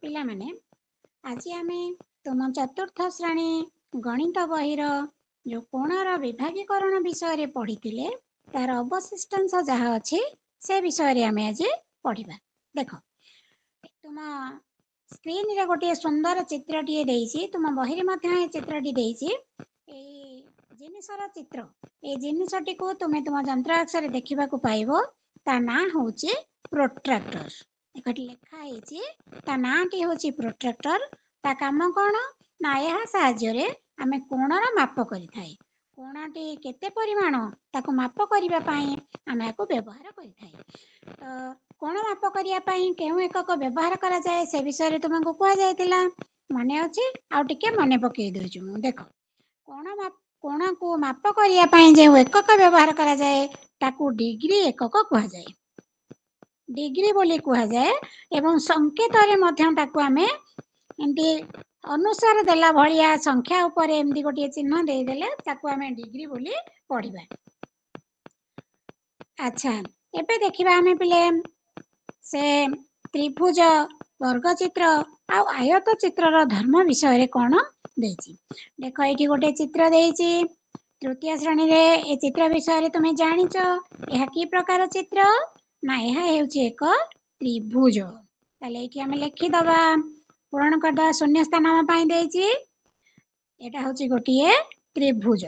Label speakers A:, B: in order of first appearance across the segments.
A: पिला माने आज आमे तुम चतुर्थ श्रेणी गणित बहिर जो कोणर विभागीकरण विषय रे पढ़ी तार अवशिष्टांश जहाँ अच्छे से विषय आमे आज पढ़ा। देख तुम स्क्रीन रे गोटे सुंदर चित्रटीए देइछि तुम बहिरे मध्य चित्रटी देइछि जिनिसर चित्र ए जिनिसटी को तुमे तुम यंत्राक्ष रे देखिबा को पाइबो ता ना होछि प्रोट्रैक्टर। एकटी लेखा हेछि ता नाटी होछि प्रोट्रैक्टर। ता काम कोन ना यह साहाय्य रे आमे कोणर माप करि थाई। कोणटी केते परिमाण ताको माप करिबा पई आमे को व्यवहार करि थाई। तो कोण माप करिया पई केउ एकक व्यवहार करा जाय से विषय रे तुमको कुआ जायतिला माने अछि आ टिके मने पकई दोछु मु। देखो कोण को माप करिया पई जे एकक व्यवहार करा जाय ताको डिग्री एकक कुआ जाय। डिग्री बोली कुआ जाए एवं संकेत रे मध्य ताको आमे एंती अनुसार देला भलिया संख्या ऊपर एमदी गोटे चिन्ह दे देले ताको आमे डिग्री बोली पढ़िबा। अच्छा एबे देखिबा आमे पिले से त्रिभुज वर्ग चित्र आ आयत चित्र रो धर्म विषय रे कोन देछि। देखो एठी गोटे चित्र देछि तृतीय श्रेणी रे ए चित्र विषय रे तुमे जानिचो एहा की प्रकार चित्र ना एहा हेउछि एक त्रिभुज। ताले एठी आमे लिखि दबा पूर्ण करदा शून्य स्थान हम पाई देछि एटा होछि गोटिए त्रिभुज।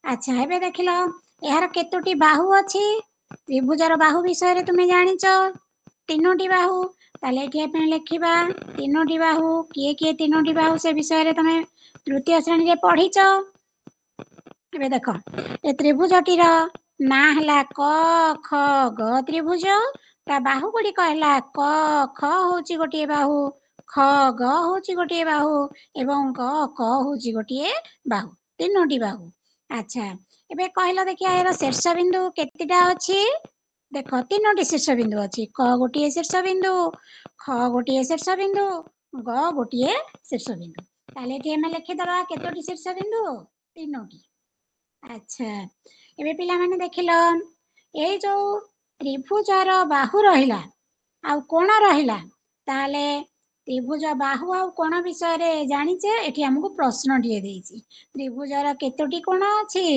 A: अच्छा एबे देखिलो एहार केतोटी बाहु अछि त्रिभुजर बाहु विषय रे तुमे जानिचो तीनोटी बाहु। ताले एठी आपण लिखिबा तीनोटी बाहु किए किए तीनोटी बाहु से विषय रे तुमे तृतीय श्रेणी रे पढ़िचो। एबे देखो ए त्रिभुजटी रो ना हला क ख ग त्रिभुज ता बाहु गुडी कहला क ख होची गोटिए बाहु ख ग होची गोटिए बाहु एवं ग क होची गोटिए बाहु तीनोटी बाहु। अच्छा एबे कहला देखिया एरो शीर्ष बिंदु केतिटा अछि देखो तीनोटी शीर्ष बिंदु अछि क गोटिए शीर्ष बिंदु ख गोटिए शीर्ष बिंदु ग गोटिए शीर्ष बिंदु। ताले एठी हम लिखि दबा केतोटी शीर्ष बिंदु तीनोटी। अच्छा एबे पिला माने देखिलो ए जो त्रिभुजर बाहु रहिला आ कोण रहिला ताले त्रिभुज बाहु आ कोण विषय रे जानिचे एठी हमकु प्रश्न दिए देछि त्रिभुजर केतोटी कोण अछि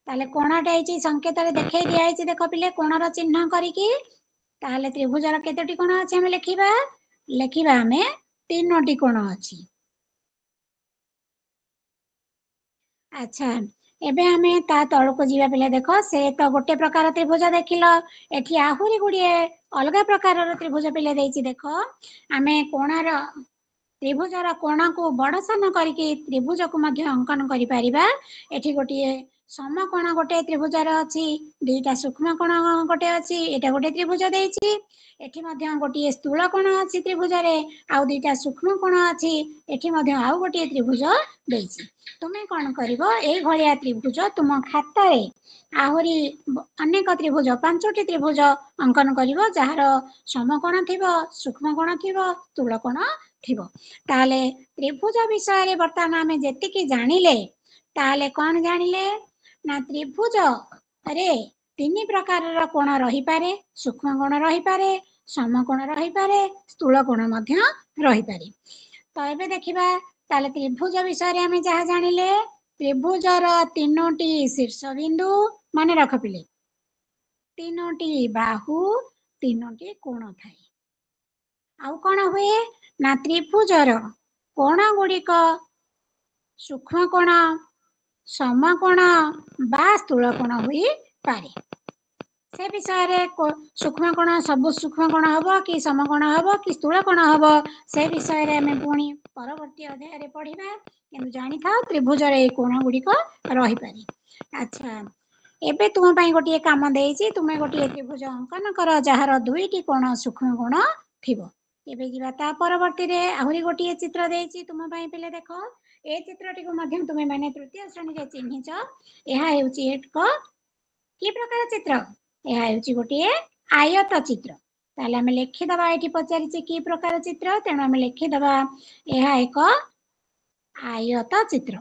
A: ताले कोणटा हेछि संकेत रे देखै दिया हेछि देखो पिले कोणर चिन्ह करिकि ताले त्रिभुजर केतोटी कोण अछि हम लेखिबा हमें तीनोटी कोण अछि। अच्छा एबे हमें ता तळको जीवा पिले देखो से तो गोटे प्रकार त्रिभुज देखिलो एठी आहुरी गुडिए अलगा प्रकारर त्रिभुज पिले देछि देखो आमे कोणर त्रिभुजर कोण को बड़ सान करिकि त्रिभुज को मध्य अंकन करि परिबा। एठी गोटिए समकोण गोटे त्रिभुजर अछि दुईटा सूक्ष्म कोण गोटे अछि एटा गोटे त्रिभुज देछि एठी मध्य गोटिए स्थूल कोण अछि त्रिभुजरे आ दुईटा सूक्ष्म कोण अछि एठी मध्य आउ गोटिए त्रिभुज देछि। तुमे कोन करिवो एई भलिया त्रिभुज तुम खाता रे आहुरी अनेक त्रिभुज पांचटी त्रिभुज अंकन करिवो जहार समकोण थिबो सूक्ष्म कोण थिबो स्थूल कोण थिबो। ताले त्रिभुज विषय रे वर्तमान आमे जेतिकी जानिले ताले कोन जानिले ना त्रिभुज अरे तीन प्रकारर कोण रही पारे सूक्ष्म कोण रही पारे समकोण रही पारे स्थूल कोण मध्य रही पारे। तो एबे देखिबा ताले त्रिभुज विषय रे आमे जहा जानिले त्रिभुजर तीनोटी शीर्ष बिंदु माने रख पिले तीनोटी बाहु तीनोटी कोण थाए आउ कोण हुए ना त्रिभुजर कोण गुडिक सूक्ष्म कोण समकोण बा स्थूल कोण हुई पारे। से विषय रे सूक्ष्म कोण सब सूक्ष्म कोण हबो कि समकोण हबो कि स्थूल कोण हबो से विषय रे हमें पुणी परवर्ती अध्याय रे पढ़िबा किंतु जानि था त्रिभुज रे कोण गुडिक रही पारे। अच्छा एबे तुम पई गोटिए काम देइछि तुमे गोटिए त्रिभुज अंकन कर जहार दुईटी कोण सूक्ष्म कोण थिबो। एबे जिबा ता परवर्ती रे आहुरी गोटिए चित्र देइछि तुम पई पिले देखो ए चित्रटी को माध्यम तुमे माने तृतीय श्रेणी रे चिन्हिच एहा हेउछि एक की प्रकार चित्र एहा हेउछि गोटिए आयत चित्र। ताले हमें लिखि दबा एठी पचारिछि की प्रकार चित्र तेणु हमें लिखि दबा एहा एक आयत चित्र।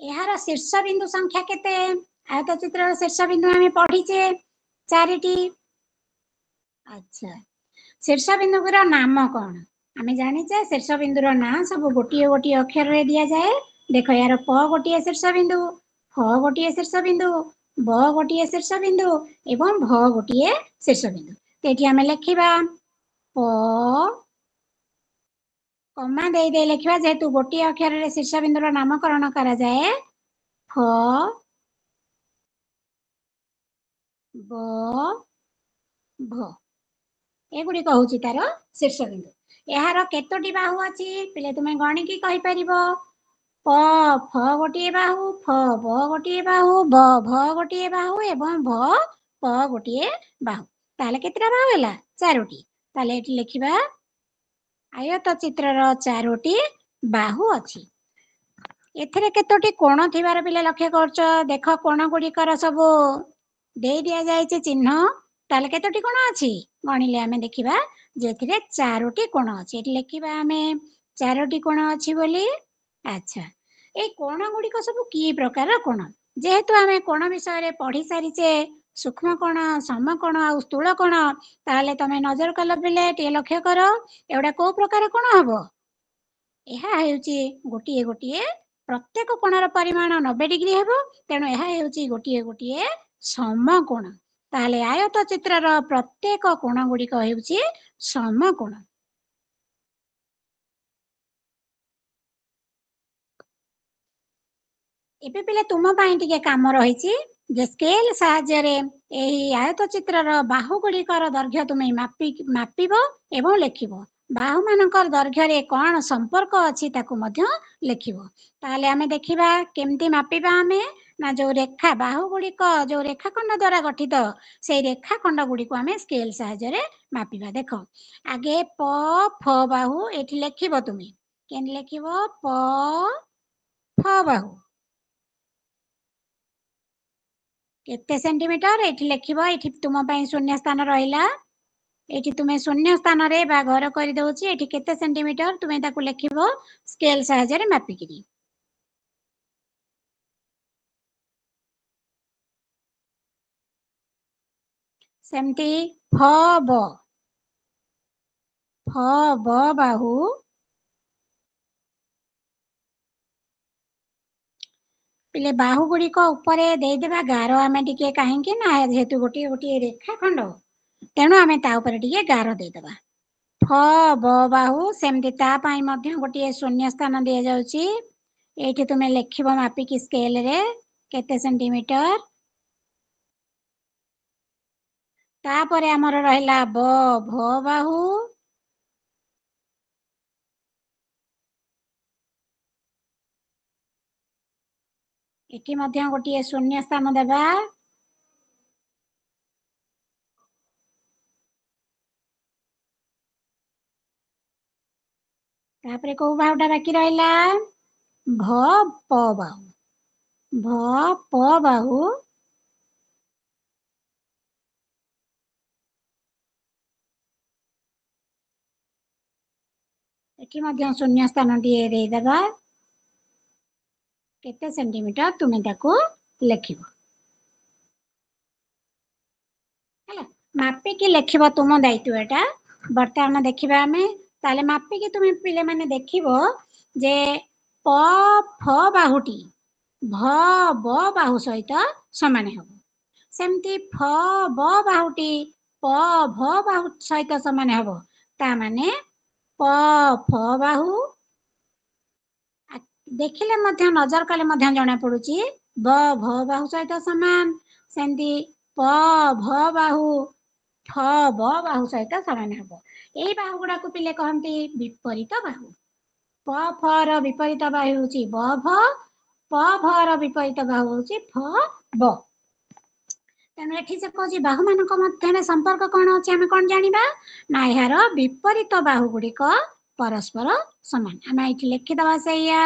A: एहार शीर्ष बिंदु संख्या केते आयत चित्र शीर्ष बिंदु आमे पढिचे 4टी। अच्छा शीर्ष बिंदु रो नाम कोन आमे जानिचे शीर्ष बिंदु रो नाम सब गोटिए गोटिए अक्षर रे दिया जाए। देखो यार प गोटिए शीर्ष बिंदु फ गोटिए शीर्ष बिंदु ब गोटिए शीर्ष बिंदु एवं भ गोटिए शीर्ष बिंदु। तेठी आमे लेखिबा प कमा दे दे लिखिबा जेहेतु गोटिए अक्षर रे शीर्ष बिंदु रो नामकरण करा जाए फ ब भ एगुडी कहूची तार शीर्ष बिंदु। एहार केतोटी बाहु अछि पिले तुमे गणी की कहि परिबो प फ गोटिए बाहु फ ब गोटिए बाहु ब भ गोटिए बाहु एवं भ प गोटिए बाहु। ताले केतेटा बाहु होला 4टी। ताले एठी लिखिबा आयत चित्रर 4टी बाहु अछि। एथिरे केतोटी कोण थिबार पिले लक्ष्य करछ देख कोण गुडीकर सब देई दिया जायछि चिन्ह। ताले केतोटी कोण अछि गणिले आमे देखिबा जेथिरे 4टी कोण अछि। एठी लिखिबा आमे 4टी कोण अछि बोली। अच्छा ए कोण गुडीक सब की प्रकार कोण जेहेतु आमे कोण विषय रे पढी सारिचे सूक्ष्म कोण सम कोण आ स्थूल कोण ताले तमे नजर कल पिले टे लक्ष्य करो एउडा को प्रकार कोण हबो एहा हेउची गोटिए गोटिए प्रत्येक कोणर परिमाण 90 डिग्री हेबो तेणु एहा हेउची गोटिए गोटिए समकोण। ताहले आयत चित्रर प्रत्येक कोण गुडीक हेउची समकोण। एबे पिले तुम ପାଇଁ ଟିକେ काम रहिची जे स्केल साहाय्य रे एही आयत चित्रर बाहु गुडीकर दैर्घ्य तुमे मापिबो एवं लेखिबो। बाहु मानकर दैर्घ्य रे कोन संपर्क अछि ताकू मध्य लेखिबो। ताहले आमे देखिबा केमती मापिबा आमे ना जो रेखा बाहु गुडीक जो रेखाखंड द्वारा गठित सेई रेखाखंड गुडीको आमे स्केल साहाय्य रे मापिबा। देखो आगे प फ बाहु एठी लेखिबो तुमे केन लेखिबो प फ बाहु केते सेंटीमीटर एठी लेखिबो। एठी तुम ପାଇଁ शून्य स्थान रहिला एठी तुमे शून्य स्थान रे बा घर करि दउची एठी केते सेंटीमीटर तुमे ताकू लेखिबो स्केल साहाय्य रे मापिकिरी। सेमती फ ब बाहु पिले बाहु गुडीक उपरे देइदेबा गार आमे टिके काहेकि ना जेहेतु गोटिए गोटिए रेखा खंड तेणु आमे ता उपरे टिके गार देइदेबा। फ ब बाहु सेमती ता ପାଇଁ ମଧ୍ୟ गोटिए शून्य स्थान दिया जाउची। एठी तुमे लेखिबो मापिकी स्केल रे केते सेंटीमीटर। तापरे हमर रहिला ब भ बाहु एठी ମଧ୍ୟ गोटिए शून्य स्थान देबा। तापरे को बाहुटा बाकी रहिला भ प बाहु भ प बाहु एठी ମଧ୍ୟ शून्य स्थान दिए देइदेबा। केते सेंटीमीटर तुमे ताकू लेखिबो ହେଲା मापिकी लेखिबो तुम दायित्व एटा। वर्तमान देखिबा आमे ताले मापिकी तुमे पिले माने देखिबो जे प फ बाहुटी भ ब बाहु सहित समान हबो। सेमती फ ब बाहुटी प भ बाहु सहित समान हबो। ता माने प ଫ ବାହୁ ଦେଖିଲେ ମଧ୍ୟ ନଜର କଲେ ମଧ୍ୟ ଜଣା ପଡୁଛି ବ ଭ ବାହୁ ସହିତ ସମାନ। ସେମିତି ପ ଭ ବାହୁ ଫ ବ ବାହୁ ସହିତ ସମାନ ହବ। ଏଇ ବାହୁ ଗୁଡାକୁ ପିଲେ କହନ୍ତି ବିପରୀତ ବାହୁ। ପ ଫ ର ବିପରୀତ ବାହୁ ହଉଛି ବ ଭ ପ ଭ ର ବିପରୀତ ବାହୁ ହଉଛି ଫ ବ। ତେଣୁ ଏଠି ସେ କହୁଛି ବାହୁ ମାନଙ୍କ ମଧ୍ୟରେ ସମ୍ପର୍କ କଣ ଅଛି ଆମେ କଣ ଜାଣିବା ନା ଏହାର ବିପରୀତ ବାହୁ ଗୁଡିକ ପରସ୍ପର ସମାନ। ଆମେ ଏଇଠି ଲେଖିଦବା ସେଇଆ।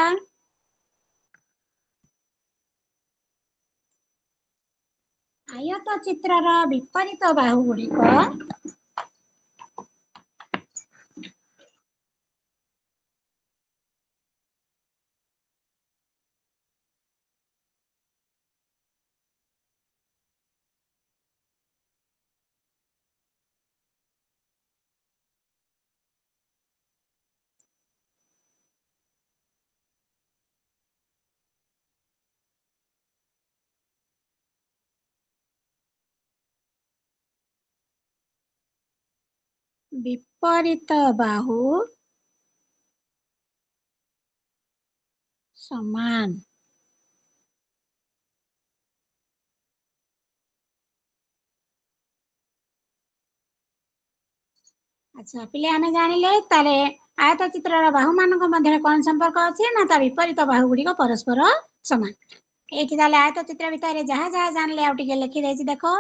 A: ଆୟତ ଚିତ୍ରର ବିପରୀତ ବାହୁ ଗୁଡିକ विपरीत बाहु समान। अच्छा पिले आमे जानिले ताले आयत चित्रर बाहु मानक मध्य कोन संपर्क अछि ना ता विपरीत बाहु गुडी परस्पर समान। एठी ताले आयत चित्र भितर जहा जहा जानले आ टिके लिखि देछि देखो।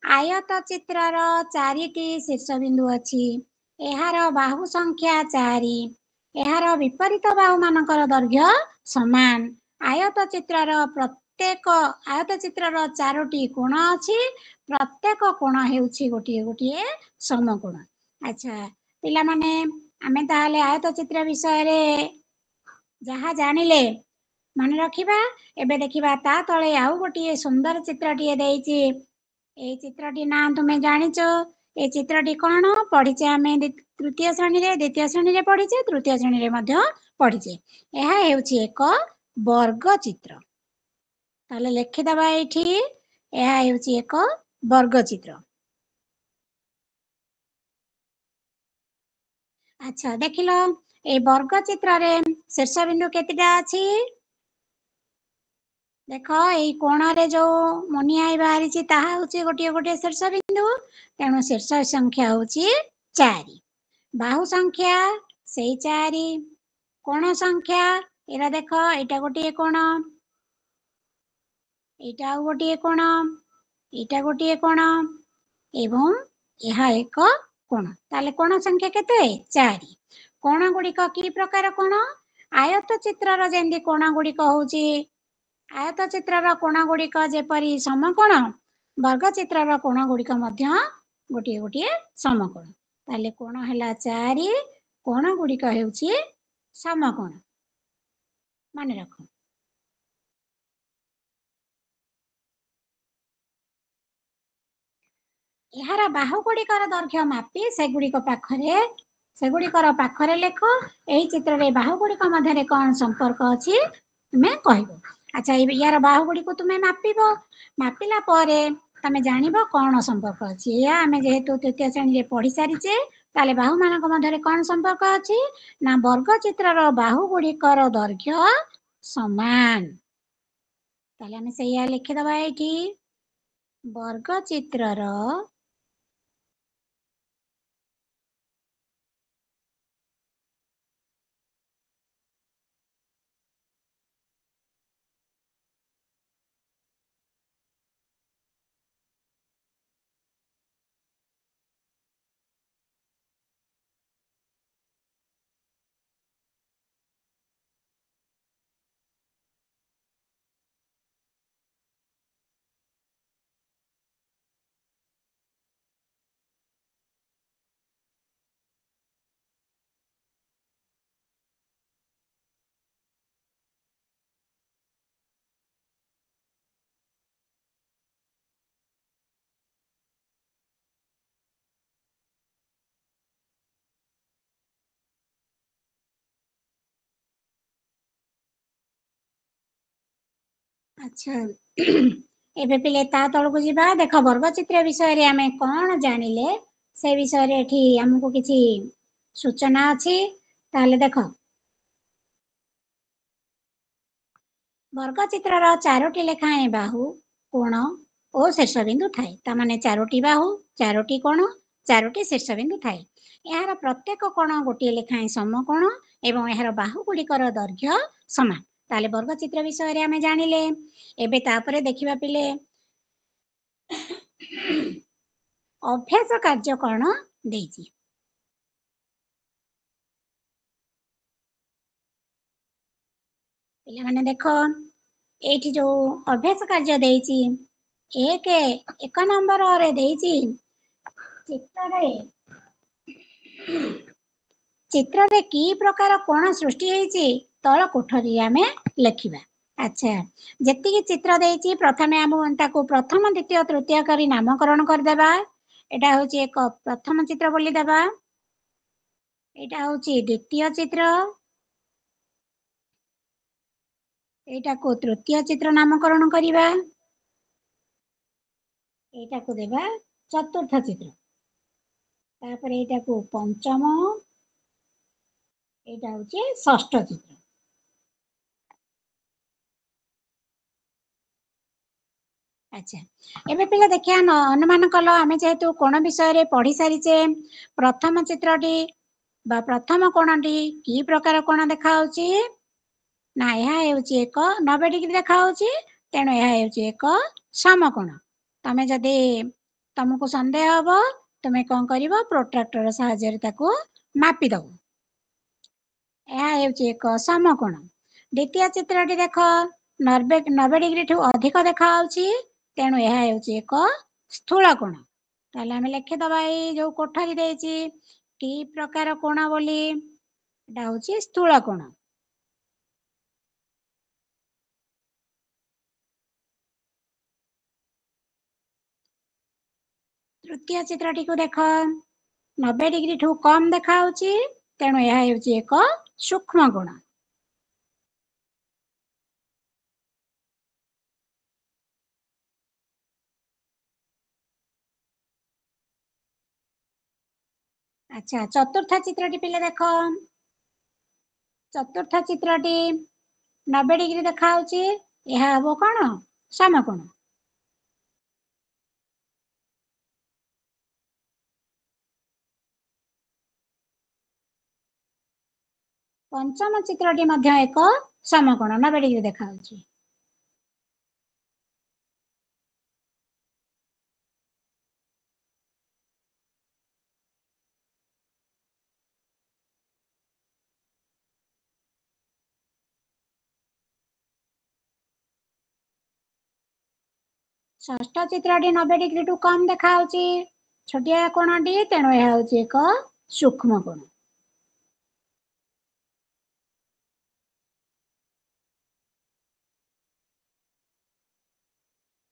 A: आयत चित्रर 4टी शीर्ष बिंदु अछि। एहार बाहु संख्या 4। एहार विपरीत बाहु मानकर दैर्घ्य समान। आयत चित्रर प्रत्येक आयत चित्रर 4टी कोण अछि। प्रत्येक कोण हेउछि गोटिए गोटिए समकोण। अच्छा पिला माने आमे ताले आयत चित्र विषय रे जहा जानिले मन रखिबा। एबे देखिबा ता तळे आउ गोटिए सुंदर चित्रटिए देइछि। ए चित्रटी ना तुमे जानिचो। ए चित्रटी कोन पढिचे आमे तृतीय श्रेणी रे द्वितीय श्रेणी रे पढिचे तृतीय श्रेणी रे मध्य पढिचे। एहा हेउछि एक वर्ग चित्र। ताले लेखि दबा एठी एहा हेउछि एक वर्ग चित्र। अच्छा देखिलो ए वर्ग चित्र रे शीर्ष बिंदु केतिटा अछि। देखो एई कोण रे जो मुनिआई बाहरिछि ताहा होछि गोटिए गोटिए शीर्ष बिंदु। तेणु शीर्ष संख्या होछि 4। बाहु संख्या सेई 4। कोण संख्या एरा देखो एटा गोटिए कोण। एटा ଆଉ ଗୋଟିଏ କୋଣ। ଏଇଟା ଗୋଟିଏ କୋଣ ଏବଂ ଏହା ଏକ କୋଣ। ତାହେଲେ କୋଣ ସଂଖ୍ୟା କେତେ 4। କୋଣ ଗୁଡିକ କି ପ୍ରକାର କୋଣ ଆୟତ ଚିତ୍ରର ଯେମିତି କୋଣ ଗୁଡିକ ହଉଛି ଆୟତ ଚିତ୍ରର କୋଣ ଗୁଡିକ ଯେପରି ସମକୋଣ ବର୍ଗ ଚିତ୍ରର କୋଣ ଗୁଡିକ ମଧ୍ୟ ଗୋଟିଏ ଗୋଟିଏ ସମକୋଣ। ତାହେଲେ କୋଣ ହେଲା 4 କୋଣ ଗୁଡିକ ହେଉଛି ସମକୋଣ ମନେ ରଖ। ଏହାର ବାହୁ ଗୁଡିକର ଦୈର୍ଘ୍ୟ ମାପି ସେଗୁଡିକର ପାଖରେ ଲେଖ। ଏହି ଚିତ୍ରରେ ବାହୁ ଗୁଡିକ ମଧ୍ୟରେ କଣ ସମ୍ପର୍କ ଅଛି ତୁମେ କହିବ। ଆଚ୍ଛା ୟାର ବାହୁ ଗୁଡିକୁ ତୁମେ ମାପିବ। ମାପିଲା ପରେ ତମେ ଜାଣିବ କଣ ସମ୍ପର୍କ ଅଛି। ଏହା ଆମେ ଯେହେତୁ ତୃତୀୟ ଶ୍ରେଣୀରେ ପଢି ସାରିଛେ ତାହେଲେ ବାହୁ ମାନଙ୍କ ମଧ୍ୟରେ କଣ ସମ୍ପର୍କ ଅଛି ନା ବର୍ଗ ଚିତ୍ରର ବାହୁ ଗୁଡିକର ଦୈର୍ଘ୍ୟ ସମାନ। ତାହେଲେ ଆମେ ସେଇଆ ଲେଖିଦବା ଏଇଠି ବର୍ଗ ଚିତ୍ରର ଆଚ୍ଛା ଏବେ ପିଲେ ତା ତଳକୁ ଯିବା। ଦେଖ ବର୍ଗଚିତ୍ର ବିଷୟରେ ଆମେ କଣ ଜାଣିଲେ ସେ ବିଷୟରେ ଏଠି ଆମକୁ କିଛି ସୂଚନା ଅଛି। ତାହେଲେ ଦେଖ ବର୍ଗଚିତ୍ରର 4ଟି ଲେଖାଏଁ ବାହୁ କୋଣ ଓ ଶୀର୍ଷ ବିନ୍ଦୁ ଥାଏ। ତା ମାନେ 4ଟି ବାହୁ 4ଟି କୋଣ 4ଟି ଶୀର୍ଷ ବିନ୍ଦୁ ଥାଏ। ଏହାର ପ୍ରତ୍ୟେକ କୋଣ ଗୋଟିଏ ଲେଖାଏଁ ସମକୋଣ ଏବଂ ଏହାର ବାହୁ ଗୁଡିକର ଦୈର୍ଘ୍ୟ ସମାନ। ତାହେଲେ ବର୍ଗଚିତ୍ର ବିଷୟରେ ଆମେ ଜାଣିଲେ। ଏବେ ତାପରେ ଦେଖିବା ପିଲେ ଅଭ୍ୟାସ କାର୍ଯ୍ୟ କଣ ଦେଇଛି। ପିଲାମାନେ ଦେଖ ଏଇଠି ଯୋଉ ଅଭ୍ୟାସ କାର୍ଯ୍ୟ ଦେଇଛି ଏକ ନମ୍ବରରେ ଦେଇଛି ଚିତ୍ରରେ କି ପ୍ରକାର କୋଣ ସୃଷ୍ଟି ହେଇଛି ତଳ କୋଠରୀରେ ଆମେ ଲେଖିବା। ଆଚ୍ଛା ଯେତିକି ଚିତ୍ର ଦେଇଛି ପ୍ରଥମେ ଆମେ ତାକୁ ପ୍ରଥମ ଦ୍ଵିତୀୟ ତୃତୀୟ କରି ନାମକରଣ କରିଦେବା। ଏଇଟା ହଉଛି ଏକ ପ୍ରଥମ ଚିତ୍ର ବୋଲି ଦେବା। ଏଇଟା ହଉଛି ଦ୍ଵିତୀୟ ଚିତ୍ର। ଏଇଟାକୁ ତୃତୀୟ ଚିତ୍ର ନାମକରଣ କରିବା। ଏଇଟାକୁ ଦେବା ଚତୁର୍ଥ ଚିତ୍ର। तापर एटा को पंचम एटा होची षष्ठ चित्र। अच्छा एबे पिला देखिया अनुमान कल आमे जेहेतु कोण विषय रे पढ़ी सारिचे प्रथम चित्रटी बा प्रथम कोणटी की प्रकार कोण देखा होची ना यह हेउची एक 90 डिग्री देखा होची तेणु यह हेउची एक समकोण। तमे जदि तुमको संदेह हबो तुमे कोन करिवो प्रोट्रैक्टर सहायता रे ताको मापी दबो। यह हेउची एक समकोण। द्वितीय चित्रटी देख 90 डिग्री ठू अधिक देखा होची तेणु यह हेउची एक स्थूल कोण। ताले हमें लिखि दबा एई जो कोठरी देइची की प्रकार कोण बोली एटा होची स्थूल कोण। तृतीय चित्रटी को देख 90 डिग्री ठू कम देखा होची तेणु यह हेउची एक सूक्ष्म कोण। अच्छा चतुर्थ चित्रटी पिले देख चतुर्थ चित्रटी 90 डिग्री देखा होची यह हबो कोण समकोण। पंचम चित्रटी मध्य एक समकोण 90 डिग्री देखा होची। षष्ठ चित्रटी 90 डिग्री टू कम देखा होची छोटिया कोणटी तेणु यह होची एक सूक्ष्म कोण।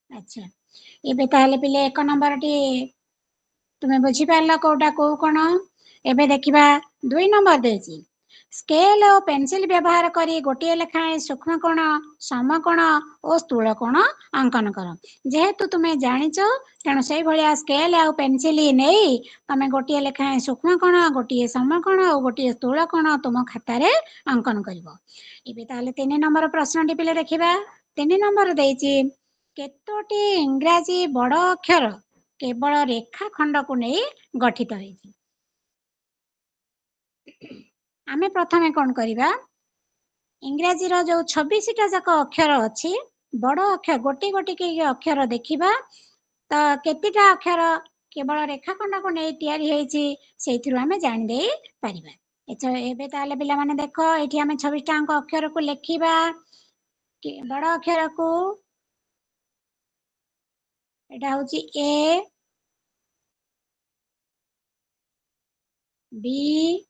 A: अच्छा एबे ताहले पिले एक नंबर टी तुमे बुझी पारला कोटा को कोण। एबे देखिबा 2 नंबर देची स्केल और पेंसिल व्यवहार करी गोटे लेखाएं सूक्ष्म कोण समकोण और स्थूल कोण अंकन कर। जेहेतु तुमे जानिचो तेणु सेई भलिया स्केल और पेंसिल नेई तमे गोटे लेखाएं सूक्ष्म कोण गोटे समकोण और गोटे स्थूल कोण तुम खाता रे अंकन करिवो। एबे ताहले 3 नंबर प्रश्नटी पिले देखिबा 3 नंबर देची केतोटी इंग्राजी बड़ अक्षर केवल रेखा खंड को नहीं गठित होइछि। आमे प्रथमे कोन करिबा इंग्राजी रो जो 26 टा जाक अक्षर अछि बड़ अक्षर गोटी गोटी के अक्षर देखिबा तो केतिटा अक्षर केवल रेखा खंड को नहीं तैयारी हेछि सेथिरु आमे जानि देई परिबा। एचा एबे ताले पिला माने देखो एठी आमे 26 टा अंक अक्षर को लेखिबा कि बड़ अक्षर को एटा होछि ए बी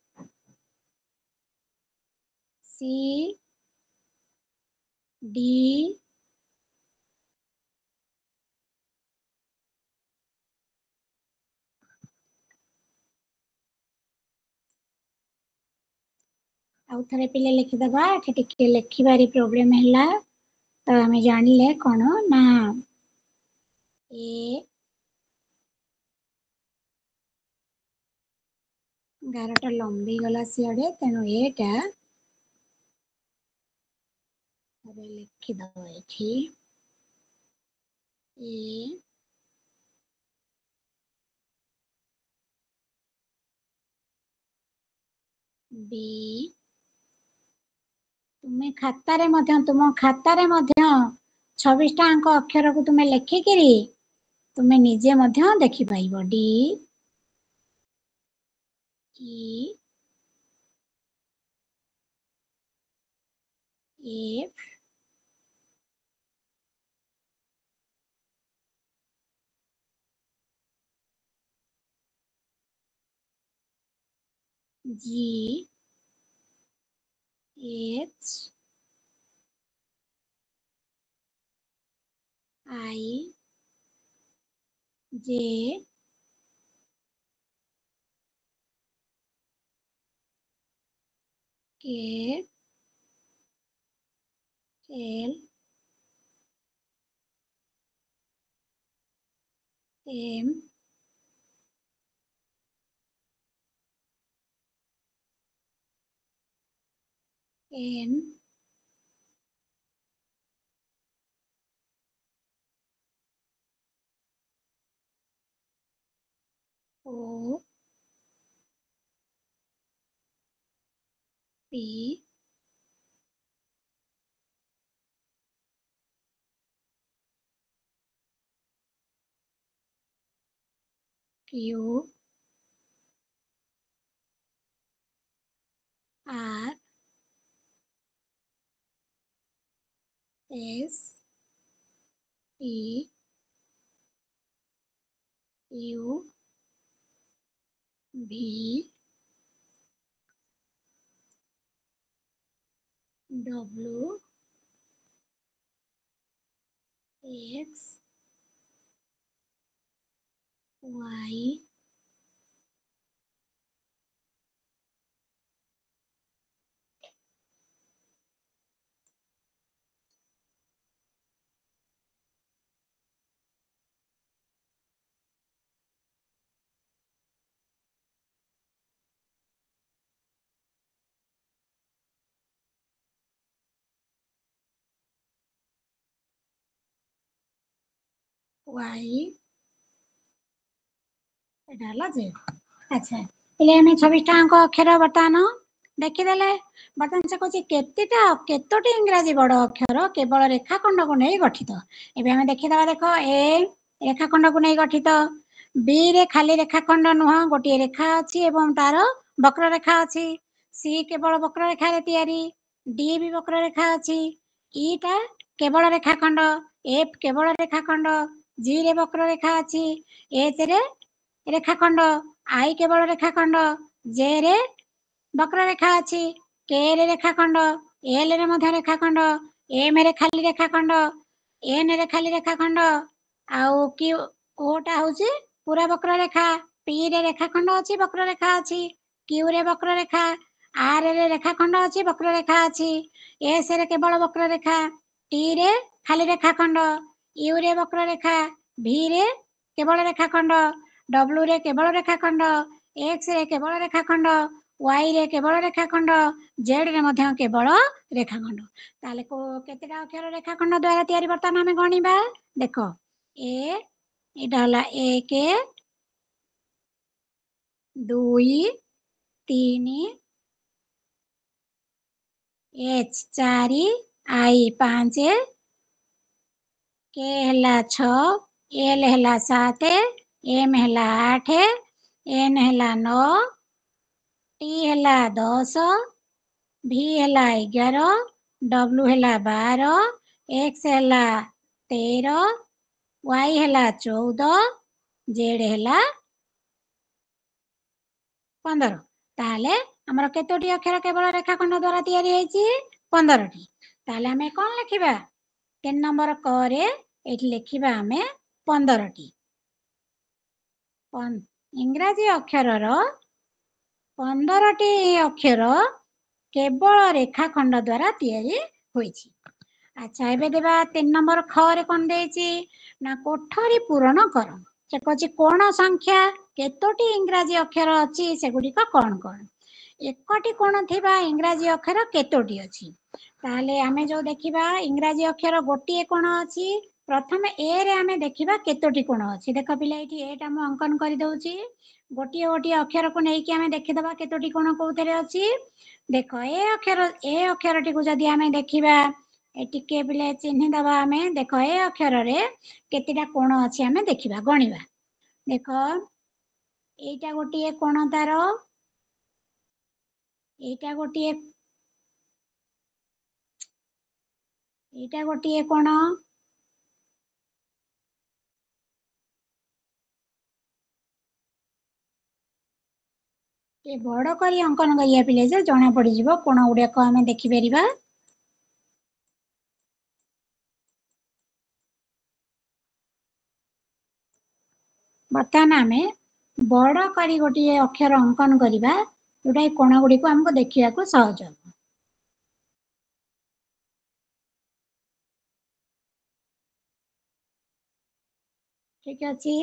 A: सी डी आउ थरे पिले लिखि दबा एठी टिके लेखिबारी प्रॉब्लम हैला तो आमे जानिले कोन ना ए 11 टा लंबी गला सियाडे तेणु एटा अबे लिखि दबा एठी ए बी तुमे खातारे मध्य तुम खातारे मध्य 26 टा अंक अक्षर को तुमे लेखिकिरी तुमे निजे मध्य देखि पाइबो D E F G H I J K L M N O P Q R S T U V W X Y Y এটা ହେଲା ଯେ ଆଚ୍ଛା ପିଲେ ଆମେ 26ଟା ଅଙ୍କ ଅକ୍ଷର ବର୍ତ୍ତମାନ ଦେଖିଦେଲେ। ବର୍ତ୍ତମାନ ସେ କହୁଛି କେତୋଟି ଇଂରାଜୀ ବଡ ଅକ୍ଷର କେବଳ ରେଖାଖଣ୍ଡକୁ ନେଇ ଗଠିତ। ଏବେ ଆମେ ଦେଖିଦବା ଦେଖ ଏ ରେଖାଖଣ୍ଡକୁ ନେଇ ଗଠିତ, ବି ରେ ଖାଲି ରେଖାଖଣ୍ଡ ନୁହଁ ଗୋଟିଏ ରେଖା ଅଛି ଏବଂ ତାର ବକ୍ରରେଖା ଅଛି, ସି କେବଳ ବକ୍ରରେଖାରେ ତିଆରି, ଡି ବି ବକ୍ରରେଖା ଅଛି, ଇ ଟା କେବଳ ରେଖାଖଣ୍ଡ, ଏଫ କେବଳ ରେଖାଖଣ୍ଡ, ଜି ରେ ବକ୍ରରେଖା ଅଛି, ଏଚ ରେ ରେଖାଖଣ୍ଡ, ଆଇ କେବଳ ରେଖାଖଣ୍ଡ, ଜେ ରେ ବକ୍ରରେଖା ଅଛି, କେ ରେ ରେଖାଖଣ୍ଡ, ଏଲ ରେ ମଧ୍ୟ ରେଖାଖଣ୍ଡ, ଏମ ରେ ଖାଲି ରେଖାଖଣ୍ଡ, ଏନ ରେ ଖାଲି ରେଖାଖଣ୍ଡ, ଆଉ କ୍ୟୁ ଓ ଟା ହଉଛି ପୁରା ବକ୍ରରେଖା, ପି ରେ ରେଖାଖଣ୍ଡ ଅଛି ବକ୍ରରେଖା ଅଛି, କ୍ୟୁ ରେ ବକ୍ରରେଖା, ଆର ରେ ରେଖାଖଣ୍ଡ ଅଛି ବକ୍ରରେଖା ଅଛି, ଏସ ରେ କେବଳ ବକ୍ରରେଖା, ଟି ରେ ଖାଲି ରେଖାଖଣ୍ଡ, ୟୁ ରେ ବକ୍ରରେଖା, ଭି ରେ କେବଳ ରେଖାଖଣ୍ଡ, ଡବ୍ଲୁ ରେ କେବଳ ରେଖାଖଣ୍ଡ, ଏକ୍ସ ରେ କେବଳ ରେଖାଖଣ୍ଡ, ୱାଇ ରେ କେବଳ ରେଖାଖଣ୍ଡ, ଜେଡ ରେ ମଧ୍ୟ କେବଳ ରେଖାଖଣ୍ଡ। ତାହେଲେ କେତେଟା ଅକ୍ଷର ରେଖାଖଣ୍ଡ ଦ୍ୱାରା ତିଆରି ବର୍ତ୍ତମାନ ଆମେ ଗଣିବା। ଦେଖ ଏଇଟା ହେଲା 1 2 3 H 4 I 5 K ହେଲା 6 L ହେଲା 7 M ହେଲା 8 N ହେଲା 9 T ହେଲା 10 V ହେଲା 11 W ହେଲା 12 X ହେଲା 13 Y ହେଲା 14 Z ହେଲା 15। ତାହେଲେ ଆମର କେତୋଟି ଅକ୍ଷର କେବଳ ରେଖାଖଣ୍ଡ ଦ୍ୱାରା ତିଆରି ହେଇଛି? 15ଟି। ତାହେଲେ ଆମେ କଣ ଲେଖିବା? 3 ନମ୍ବର କ ରେ ଏଠି ଲେଖିବା ଆମେ 15ଟି। ଇଂରାଜୀ ଅକ୍ଷରର 15ଟି ଅକ୍ଷର କେବଳ ରେଖାଖଣ୍ଡ ଦ୍ୱାରା ତିଆରି ହୋଇଛି। ଆଚ୍ଛା ଏବେ ଦେବା 3 ନମ୍ବର ଖ ରେ କଣ ଦେଇଛି ନା କୋଠରୀ ପୂରଣ କର। ସେ କହୁଛି କୋଣ ସଂଖ୍ୟା କେତୋଟି ଇଂରାଜୀ ଅକ୍ଷର ଅଛି ସେଗୁଡିକ କଣ କଣ? ଏକଟି କୋଣ ଥିବା ଇଂରାଜୀ ଅକ୍ଷର କେତୋଟି ଅଛି? ତାହେଲେ ଆମେ ଯୋଉ ଦେଖିବା ଇଂରାଜୀ ଅକ୍ଷର ଗୋଟିଏ କୋଣ ଅଛି। ପ୍ରଥମେ ଏ ରେ ଆମେ ଦେଖିବା କେତୋଟି କୋଣ ଅଛି। ଦେଖ ପିଲା ଏଇଠି ଏଟା ମୁଁ ଅଙ୍କନ କରିଦଉଛି। ଗୋଟିଏ ଗୋଟିଏ ଅକ୍ଷରକୁ ନେଇକି ଆମେ ଦେଖିଦବା କେତୋଟି କୋଣ କୋଉଥିରେ ଅଛି। ଦେଖ ଏ ଅକ୍ଷରଟିକୁ ଯଦି ଆମେ ଦେଖିବା ଟିକେ ପିଲେ ଚିହ୍ନି ଦବା ଆମେ। ଦେଖ ଏ ଅକ୍ଷରରେ କେତେଟା କୋଣ ଅଛି ଆମେ ଦେଖିବା ଗଣିବା। ଦେଖ ଏଇଟା ଗୋଟିଏ କୋଣ ତାର, ଏଇଟା ଗୋଟିଏ କୋଣ, ଟିକେ ବଡ କରି ଅଙ୍କନ କରିବା ପିଲେ ଯେ ଜଣା ପଡିଯିବ କୋଣ ଗୁଡାକ ଆମେ ଦେଖିପାରିବା। ବର୍ତ୍ତମାନ ଆମେ ବଡ କରି ଗୋଟିଏ ଅକ୍ଷର ଅଙ୍କନ କରିବା ଯୋଉଟା ଏ କୋଣ ଗୁଡିକୁ ଆମକୁ ଦେଖିବାକୁ ସହଜ ହବ। ଠିକ ଅଛି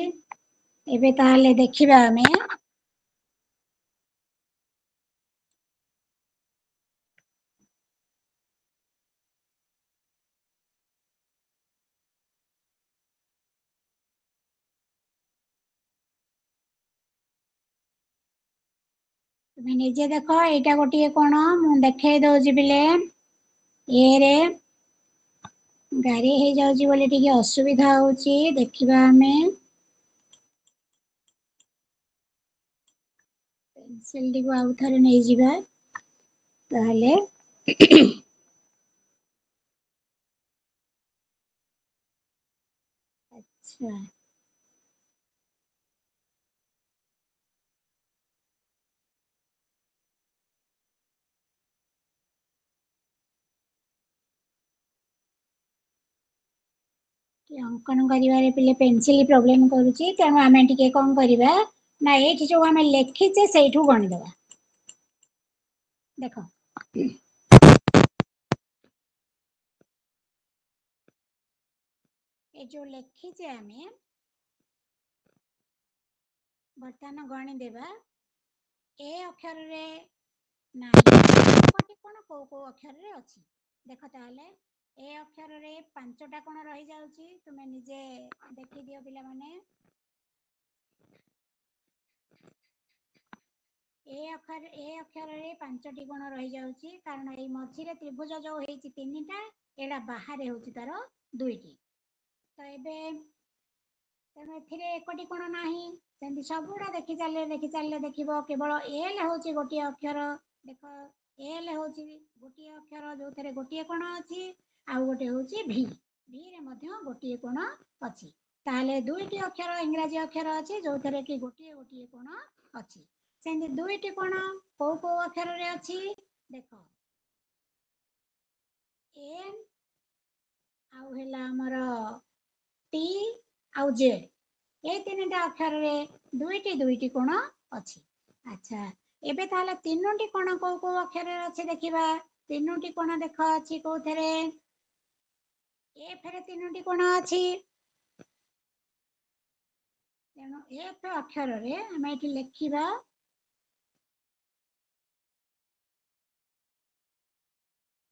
A: ଏବେ ତାହେଲେ ଦେଖିବା ଆମେ तुम्हें निजे देख एटा गोटे कौन मु देखे दौजी पिले ए रे गाड़ी हो जाउची बोले टिके असुविधा होची देखिबा हमें पेंसिल टी को आउ थारे नै जिबा ताहले अच्छा अंकन करिवारे पिले पेंसिल प्रॉब्लम करूची तेणु आमे टिके कोन करिबा ना एठी जो आमे लेखिचे सेठू गଣି देबा देखो ए जो लेखिचे आमे बर्तमान गणी देबा ए अक्षर रे ना कोटी कोन को को अक्षर रे अछि देखो ताले ए अक्षर रे पांचटा कोन रहि जाउची तुमे निजे देखि दियो पिला माने ए अक्षर रे पांचटी कोण रहि जाउची कारण एई मझी रे त्रिभुज जो हेची तीनटा एडा बाहर होची तार दुईटी तो एबे तेणु एथिरे एकटी कोण नाही सेंति सबुडा देखि चालले देखिबो केवल एल होची गोटी अक्षर देखो एल होची गोटी अक्षर जो थरे गोटी कोण अछि आ गोटे होची भी भी रे मध्य गोटी कोण अछि ताले दुईटी अक्षर इंग्रजी अक्षर अछि जो थरे कि गोटी गोटी कोण अछि सेंति दुईटी कोण को को अक्षर रे अछि देखो एन आउ हेला हमर टी आउ जेड ए तीनटा अक्षर रे दुईटी दुईटी कोण अछि अच्छा एबे ताले तीनोटी कोण को को अक्षर रे अछि देखिबा तीनोटी कोण देखो अछि कोथरे ए फेरे तीनोटी कोण अछि तेणु एफ अक्षर रे आमे एठी लेखिबा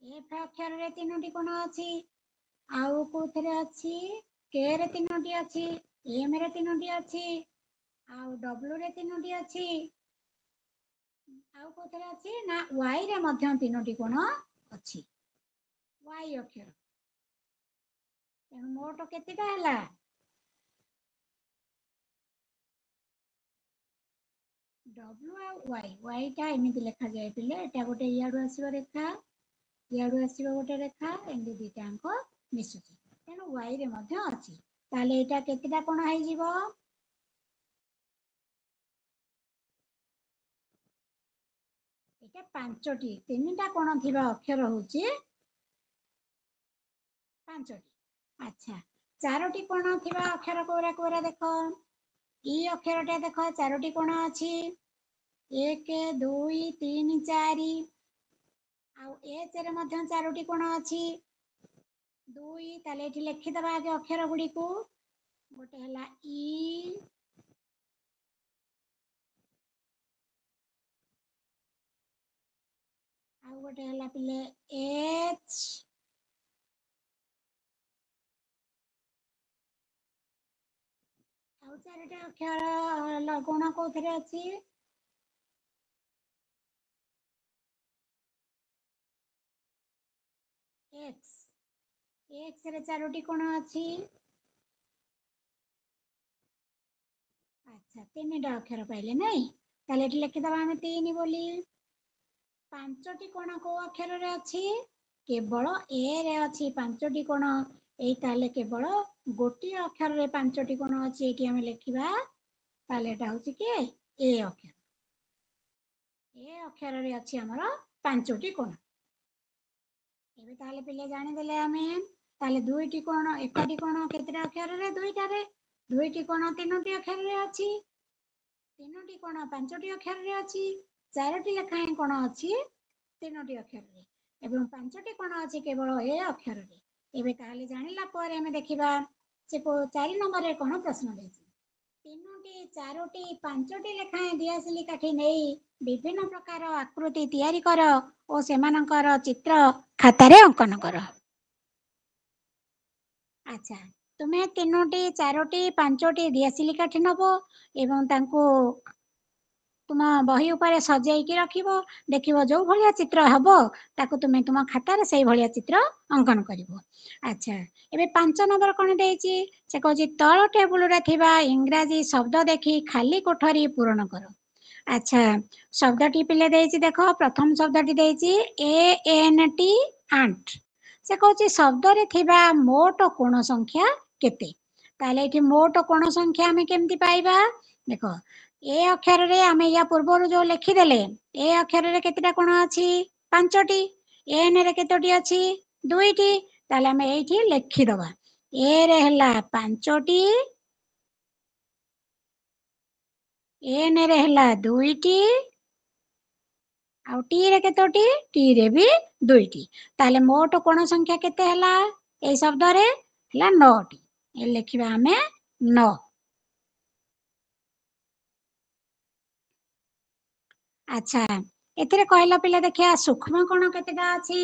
A: एफ अक्षर रे तीनोटी कोण अछि आउ कोथरे अछि के रे तीनोटी अछि एम रे तीनोटी अछि आउ डब्ल्यू रे तीनोटी अछि आउ कोथरे अछि ना वाई रे मध्य तीनोटी कोण अछि वाई अक्षर तेणु मोट केतेटा हला डब्ल्यू आ वाई वाई टा एमिति लेखा जाय पिले एटा गोटे याडू आसीबो रेखा याडू आसीबो गोटे रेखा एमिति दिटा अंक मिसुची तेणु वाई रे मध्य अछि ताले एटा केतेटा कोण हेइ जिवो एटा पांचटी तीनटा कोण थिबा अक्षर होची पांचटी अच्छा चारोटी कोण थिबा अक्षर कोरा कोरा देखो ई अक्षरटा देखो चारोटी कोण अछि 1 2 3 4 आउ एच रे मध्य चारोटी कोण अछि 2 ताले एठी लिखि दबा आगे अक्षर गुडी को गोटे हला ई आउ गोटे हला पिले एच आउ चारोटा अक्षर कोण कोथरे अछि एक्स एक्स रे चारोटी कोण अछि अच्छा तीनटा अक्षर पाइले नहीं ताले एठी लिखि दबा हम 3 बोली पांचटी कोण को अक्षर रे अछि केवल ए रे अछि पांचटी कोण एई ताले केवल गोटी अक्षर रे पांचटी कोण अछि एठी हम लिखिबा ताले एटा होची के ए अक्षर रे अछि हमर पांचटी कोण एबे ताले पिले जानि देले हमें ताले दुईटी कोण एकटी कोण केतेटा अक्षर रे दुईटा रे दुईटी कोण तीनोटी अक्षर रे अछि तीनोटी कोण पांचटी अक्षर रे अछि चारोटी लेखाएं कोण अछि तीनोटी अक्षर रे एवं पांचटी कोण अछि केवल ए अक्षर रे एबे ताले जानिला पर हमें देखिबा से को 4 नंबर रे कोण प्रश्न देछि तीनोटी चारोटी पांचटी लेखाएं दियासिली काठी नेई विभिन्न प्रकार आकृति तैयारी कर ओ सेमानकर चित्र खातारे अंकन कर अच्छा तुमे तीनोटी चारोटी पांचटी दियासिली काठी नबो एवं तांको तुम बही उपरे सजेकी रखिबो देखिबो जो भलिया चित्र हबो ताकू तुमे तुम खातार सेई भलिया चित्र अंकन करिवो। अच्छा एबे 5 नंबर कोन देइची से कहूची तळ टेबुल रे थिबा इंग्राजी शब्द देखि खाली कोठरी पूर्ण करो। अच्छा शब्दटी पिले देइची देखो प्रथम शब्दटी देइची ANT आंट से कहूची शब्द रे थिबा मोट कोण संख्या केते ताले एठी मोट कोण संख्या हमें केमती पाइबा देखो ए अक्षर रे आमे या पूर्व जो लिखि देले ए अक्षर रे केतेटा कोण अछि 5टी एन रे केतोटी अछि 2टी ताले हमें एठी लिखि दबा ए रे हला 5टी एन रे हला 2टी आउ टी रे केतोटी टी रे भी 2टी ताले मोट कोण संख्या केते हला ए शब्द रे हला 9टी ए लिखिबा हमें 9। अच्छा एथिरे कहला पिला देखिया सूक्ष्म कोण केतेटा अछि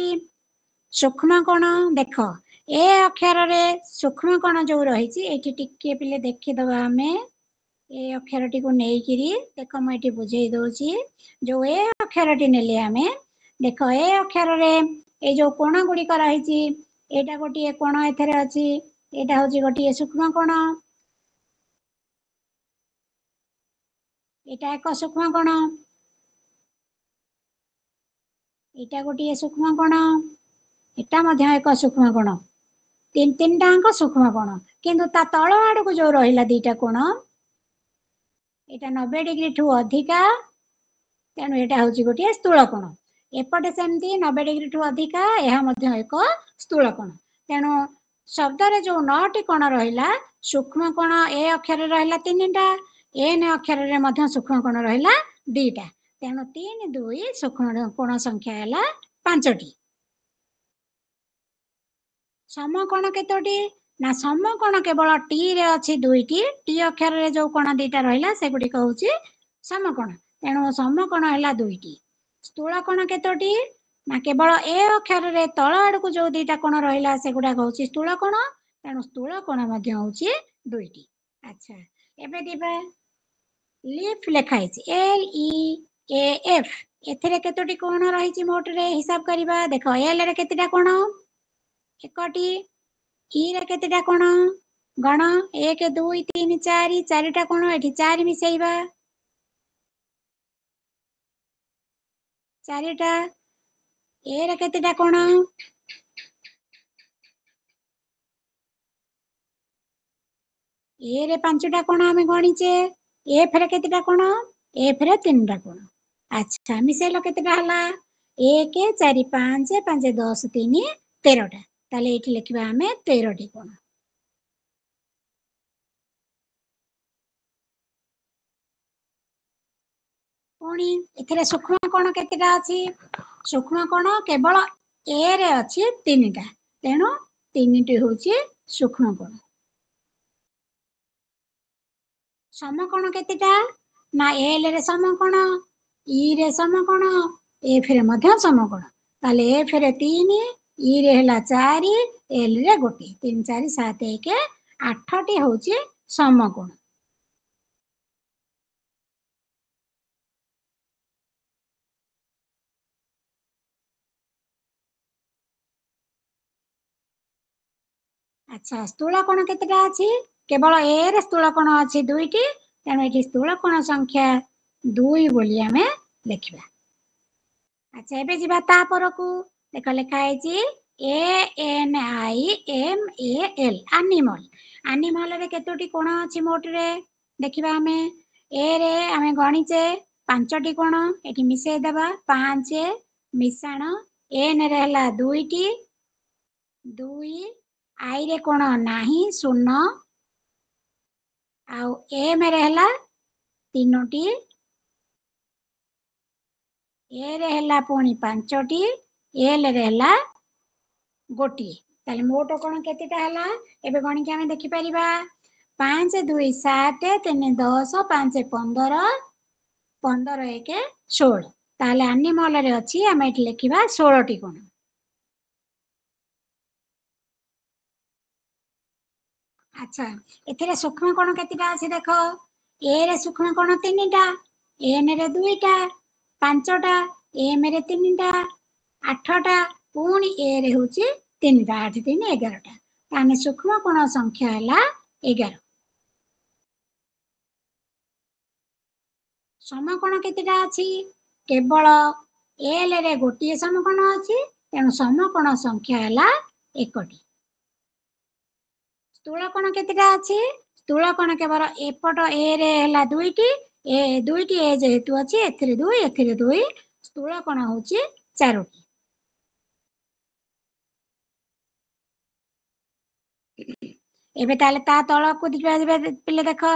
A: सूक्ष्म कोण देख ए अक्षर रे सूक्ष्म कोण जो रहिछि एठी टिके पिले देखि दबा हमें ए अक्षरटी को नेइकिरी देख म एठी बुझेई दोची जो ए अक्षरटी नेले हमें देख ए अक्षर रे ए जो कोण गुडी कर रहिछि एटा गोटी कोण एथरे अछि एटा होची गोटी सूक्ष्म कोण एटा एक सूक्ष्म कोण एटा गोटी सूक्ष्म कोण एटा मध्य एक सूक्ष्म कोण तीन टांग सूक्ष्म कोण किंतु ता तळ आडू जो रहिला दीटा कोण एटा 90 डिग्री ठू अधिका तेणु एटा होची गोटी स्थूल कोण एपटे सेमती 90 डिग्री ठू अधिका एहा मध्य एक स्थूल कोण तेणु शब्द रे जो 9टी कोण रहिला सूक्ष्म कोण ए अक्षर रहिला 3टा एन अक्षर रे मध्य सूक्ष्म कोण रहिला 2टा तेणु 3 2 सूक्ष्म कोण संख्या हैला 5टी। समकोण केतोटी ना समकोण केवल टी रे अछि 2टी टी अक्षर रे जो कोण दीटा रहिला सेगुडी कहूची समकोण तेणु समकोण हैला 2टी। स्थूल कोण केतोटी ना केवल ए अक्षर रे तळ आडू जो दीटा कोण रहिला सेगुडा कहूची स्थूल कोण तेणु स्थूल कोण मध्य होची 2टी। अच्छा एबे दिबे लीफ लेखा हैछि LEAF एथिरे केतोटी कोण रहिछि मोट रे हिसाब करिबा देखो एल रे केतेटा कोण एकटी ई रे केतेटा कोण गण 1 2 3 4 चारिटा कोण एठी 4 मिसेइबा चारिटा ए रे केतेटा कोण ए रे 5टा कोण हमें गणिचे एफ रे केतेटा कोण एफ रे 3टा कोण अच्छा मिसेइलो केतेटा हला 1 4 5 5 10 3 13टा ताले एठी लिखिबा हमें 13टी कोण। पुणी एथिरे सूक्ष्म कोण केतेटा अछि सूक्ष्म कोण केवल ए रे अछि 3टा तेणु 3टी होची सूक्ष्म कोण। समकोण केतेटा ना एल रे समकोण ई रे समकोण एफ रे मध्य समकोण ताले एफ रे 3 ई रे हला 4 एल रे 1 3 4 7 1 8टी होची समकोण। अच्छा स्थूल कोण केतेटा अछि केवल ए रे स्थूल कोण अछि 2टी तेणु एठी स्थूल कोण संख्या 2 बोली हमें लिखिबा। अच्छा एबे जिबा ता परकू देख लेखा हैछि ANIMAL एनिमल एनिमल रे केतोटी कोण अछि मोट रे देखिबा हमें ए रे हमें गणिचे 5टी कोण एठी मिसेइ देबा 5 मिसाण एन रे हला 2टी 2 आई रे कोण नाही 0 आउ एम रे हला 3टी ए रे हला पुणी 5टी एल रे हला 1 ताले मोट कोण केतेटा हला एबे गणिके हमें देखि परिबा 5 2 7 3 10 5 15 15 1 16 ताले एनिमल रे अछि हमें एठी लिखिबा 16टी कोण। अच्छा एथिरे सूक्ष्म कोण केतेटा अछि देखो ए रे सूक्ष्म कोण 3टा N रे 2टा 5टा M रे 3टा 8टा पुणी A रे होची 3टा 8 3 11टा ताने सूक्ष्म कोण संख्या हैला 11 समकोण केतेटा अछि केवल L रे गोटिए समकोण अछि तेणु समकोण संख्या हैला 1टी स्थूल कोण केतेटा अछि स्थूल कोण केवल एपट A रे हैला 2टी ए 2टी A जेहेतु अछि एथिरे 2 स्थूल कोण होची 4टी एबे ताले ता तळकु दिबा पिले देखो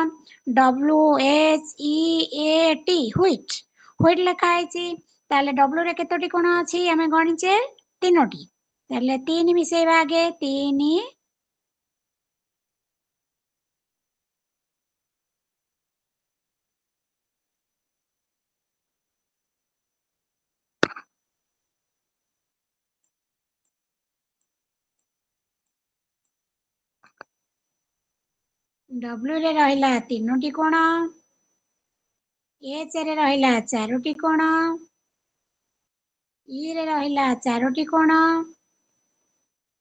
A: WHEAT व्हिच व्हिच लेखा आइछि ताले W रे केतोटी कोण अछि हमें गणिचे तीनोटी ताले 3 मिसेइबा आगे 3 W रे रहिला तीनोटी कोण H रे रहिला चारोटी कोण E रे रहिला चारोटी कोण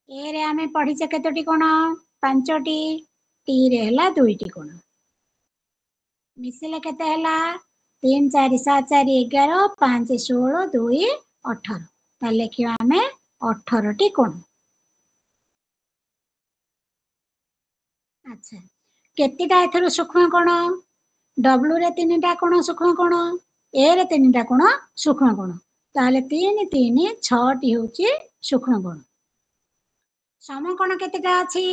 A: A रे आमे पढिचे केतोटी कोण पांचटी T रे हैला दुईटी कोण मिसिले केते हैला 3 4 7 4 11 5 16 2 18 ता लेखिबा आमे 18टी कोण अच्छा केतिटा एथरो सूक्ष्म कोण W रे 3टा कोण सूक्ष्म कोण A रे 3टा कोण सूक्ष्म कोण ताले 3 3 6टी होची सूक्ष्म कोण समकोण केतेटा अछि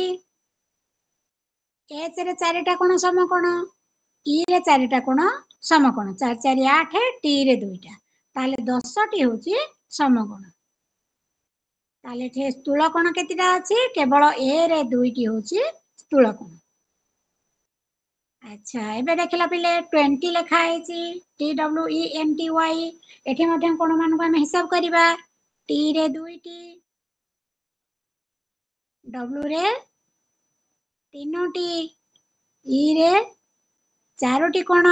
A: H रे 4टा कोण समकोण E रे 4टा कोण समकोण 4 4 8 T रे 2टा ताले 10टी होची समकोण ताले एठे स्थूल कोण केतेटा अछि केवल A रे 2टी होची स्थूल कोण अच्छा एबे देखिला पिले 20 लेखा आइछि TWENTY एठी मध्य कोण मान को हम हिसाब करिबा T रे 2टी W रे 3टी E रे 4टी कोण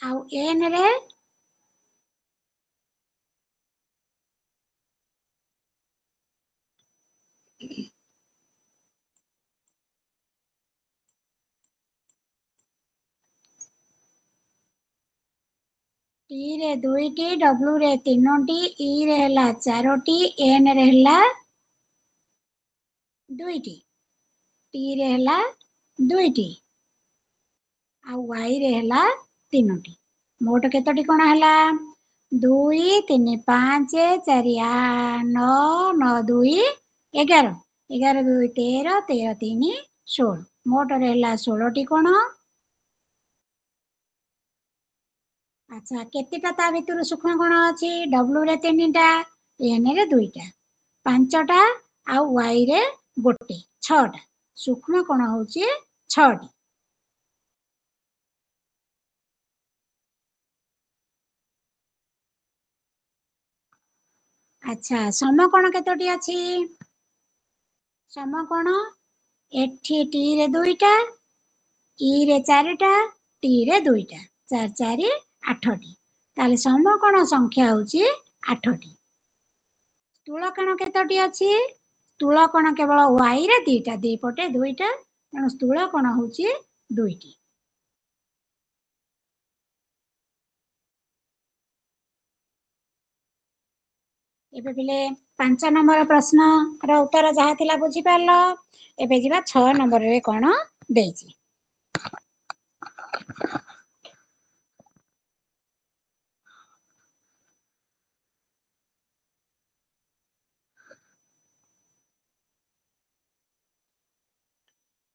A: आउ N रे T रे 2टी W रे 3टी E रे हैला 4टी N रे हैला 2टी T रे हैला 2टी आ Y रे हैला 3टी मोट केतोटी कोण हैला 2 3 5 4 9 9 2 11 11 2 13 13 3 16 मोट रे हैला 16टी कोण अच्छा केतेटा ता भितरु सूक्ष्म कोण अछि W रे 3टा N रे 2टा 5टा आ Y रे गोटे 6टा सूक्ष्म कोण होची 6टी अच्छा समकोण केतोटी अछि समकोण एठी T रे 2टा E रे 4टा T रे 2टा 4 4 8टी ताले समकोण संख्या होची 8टी स्थूल कोण केतोटी अछि स्थूल कोण केवल Y रे 2टा दी पटे 2टा तेणु स्थूल कोण होची 2टी एबे पिले 5 नंबर प्रश्न रो उत्तर जहा थिला बुझी पारलो एबे जिबा 6 नंबर रे कोण देइछि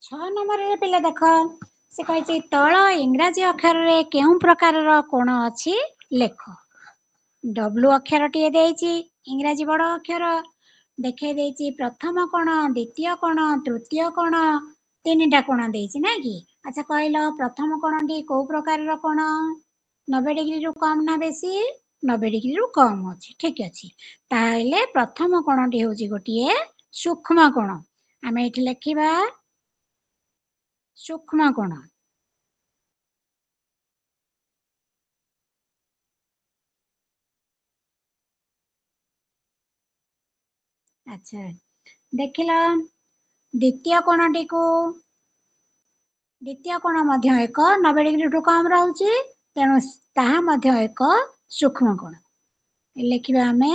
A: 6 नंबर रे पिले देखो से कहैछि तळ इंग्राजी अक्षर रे केउ प्रकार रो कोण अछि लेख W अक्षरटीए ଦେଇଛି इंग्राजी बड़ अक्षर ଦେଖେଇ ଦେଇଛି ପ୍ରଥମ କୋଣ ଦ୍ୱିତୀୟ କୋଣ ତୃତୀୟ କୋଣ ତିନିଟା କୋଣ ଦେଇଛି ନାଇଁ କି ଆଚ୍ଛା କହିଲ ପ୍ରଥମ କୋଣଟି କୋଉ ପ୍ରକାରର କୋଣ 90 ଡିଗ୍ରୀ ରୁ କମ ନା ବେଶୀ 90 ଡିଗ୍ରୀ ରୁ କମ ଅଛି ଠିକ ଅଛି ତାହେଲେ ପ୍ରଥମ କୋଣଟି ହେଉଛି ଗୋଟିଏ ସୂକ୍ଷ୍ମ କୋଣ ଆମେ ଏଠି ଲେଖିବା ସୂକ୍ଷ୍ମ କୋଣ ଆଚ୍ଛା ଦେଖିଲ ଦ୍ୱିତୀୟ କୋଣଟି କୁ ଦ୍ୱିତୀୟ କୋଣ ମଧ୍ୟ ଏକ 90 ଡିଗ୍ରୀଠୁ କମ୍ ରହୁଛି, ତେଣୁ ତାହା ମଧ୍ୟ ଏକ ସୂକ୍ଷ୍ମ କୋଣ। ଲେଖିବା ଆମେ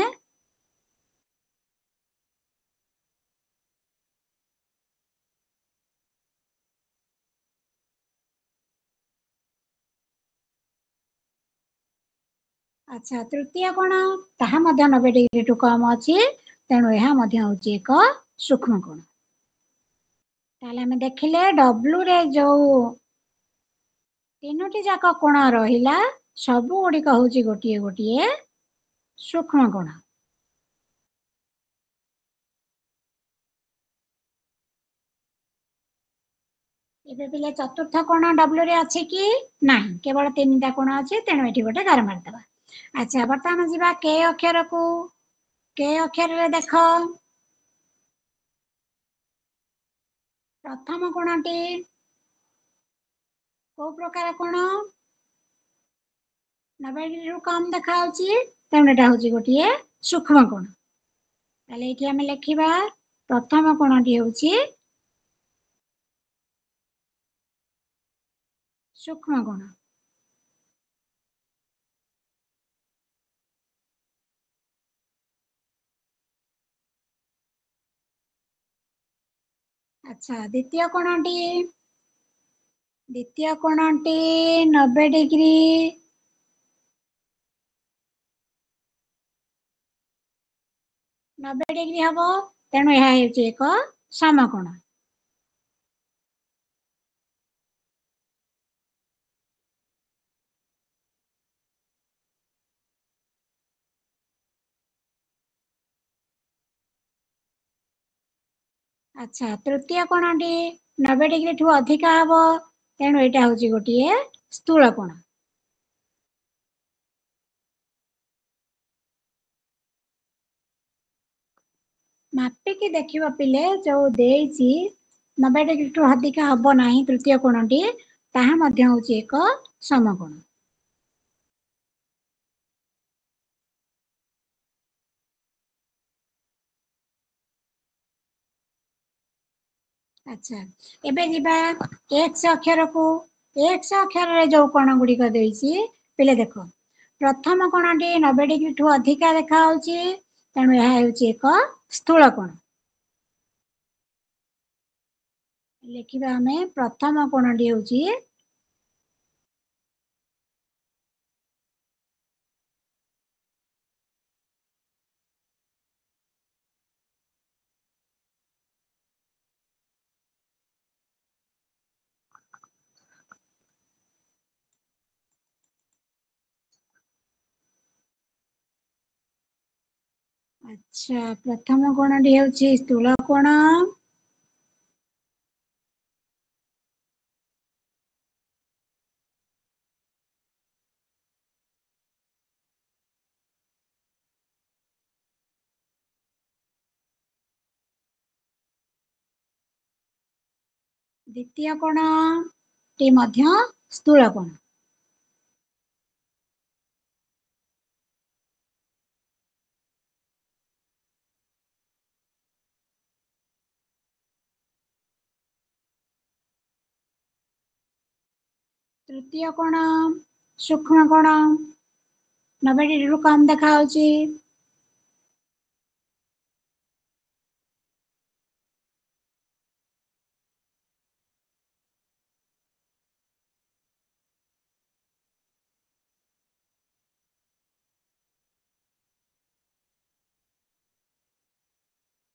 A: ଆଚ୍ଛା ତୃତୀୟ କୋଣ ତାହା ମଧ୍ୟ 90 ଡିଗ୍ରୀଠୁ କମ୍ ଅଛି, ତେଣୁ ଏହା ମଧ୍ୟ ହେଉଛି ଏକ ସୂକ୍ଷ୍ମ କୋଣ। ତାହେଲେ ଆମେ ଦେଖିଲେ ଡବ୍ଲୁ ରେ ଯୋଉ ତିନୋଟି ଯାକ କୋଣ ରହିଲା ସବୁ ଗୁଡ଼ିକ ହେଉଛି ଗୋଟିଏ ଗୋଟିଏ ସୂକ୍ଷ୍ମ କୋଣ। ଏବେ ପିଲେ ଚତୁର୍ଥ କୋଣ ଡବ୍ଲୁ ରେ ଅଛି କି ନାହିଁ, କେବଳ ତିନିଟା କୋଣ ଅଛି, ତେଣୁ ଏଠି ଗୋଟେ ଗାର ମାରିଦେବା। ଆଚ୍ଛା ବର୍ତ୍ତମାନ ଯିବା କେ ଅକ୍ଷରକୁ। କେ ଅକ୍ଷରରେ ଦେଖ ପ୍ରଥମ କୋଣଟି କୋଉ ପ୍ରକାର କୋଣ? 90 ଡିଗ୍ରୀରୁ କମ୍ ଦେଖାଯାଉଛି, ତେଣୁ ଏଟା ହେଉଛି ଗୋଟିଏ ସୂକ୍ଷ୍ମ କୋଣ। ତାହେଲେ ଏଠି ଆମେ ଲେଖିବା ପ୍ରଥମ କୋଣଟି ହେଉଛି ସୂକ୍ଷ୍ମ କୋଣ। ଆଚ୍ଛା ଦ୍ୱିତୀୟ କୋଣଟି 90 ଡିଗ୍ରୀ ହବ, ତେଣୁ ଏହା ହେଉଛି ଏକ ସମକୋଣ। ଆଚ୍ଛା ତୃତୀୟ କୋଣଟି 90 ଡିଗ୍ରୀଠୁ ଅଧିକା ହବ, ତେଣୁ ଏଇଟା ହେଉଛି ଗୋଟିଏ ସ୍ଥୂଳ କୋଣ। ମାପିକି ଦେଖିବ ପିଲେ, ଯୋଉ ଦେଇଛି 90 ଡିଗ୍ରୀଠୁ ଅଧିକା ହବ ନାହିଁ ତୃତୀୟ କୋଣଟି, ତାହା ମଧ୍ୟ ହେଉଛି ଏକ ସମକୋଣ। ଆଚ୍ଛା ଏବେ ଯିବା ଏକ୍ସ ଅକ୍ଷରକୁ। ଏକ୍ସ ଅକ୍ଷରରେ ଯୋଉ କୋଣ ଗୁଡ଼ିକ ଦେଇଛି ପିଲେ ଦେଖ, ପ୍ରଥମ କୋଣଟି 90 ଡିଗ୍ରୀଠୁ ଅଧିକା ଦେଖାଯାଉଛି, ତେଣୁ ଏହା ହେଉଛି ଏକ ସ୍ଥୂଳ କୋଣ। ଲେଖିବା ଆମେ ପ୍ରଥମ କୋଣଟି ହେଉଛି ଆଚ୍ଛା ପ୍ରଥମ କୋଣଟି ହେଉଛି ସ୍ଥୂଳ କୋଣ। ଦ୍ୱିତୀୟ କୋଣଟି ମଧ୍ୟ ସ୍ଥୂଳ କୋଣ। ତୃତୀୟ କୋଣ ସୂକ୍ଷ୍ମ କୋଣ, 90 ଡିଗ୍ରୀରୁ କମ୍ ଦେଖାଯାଉଛି।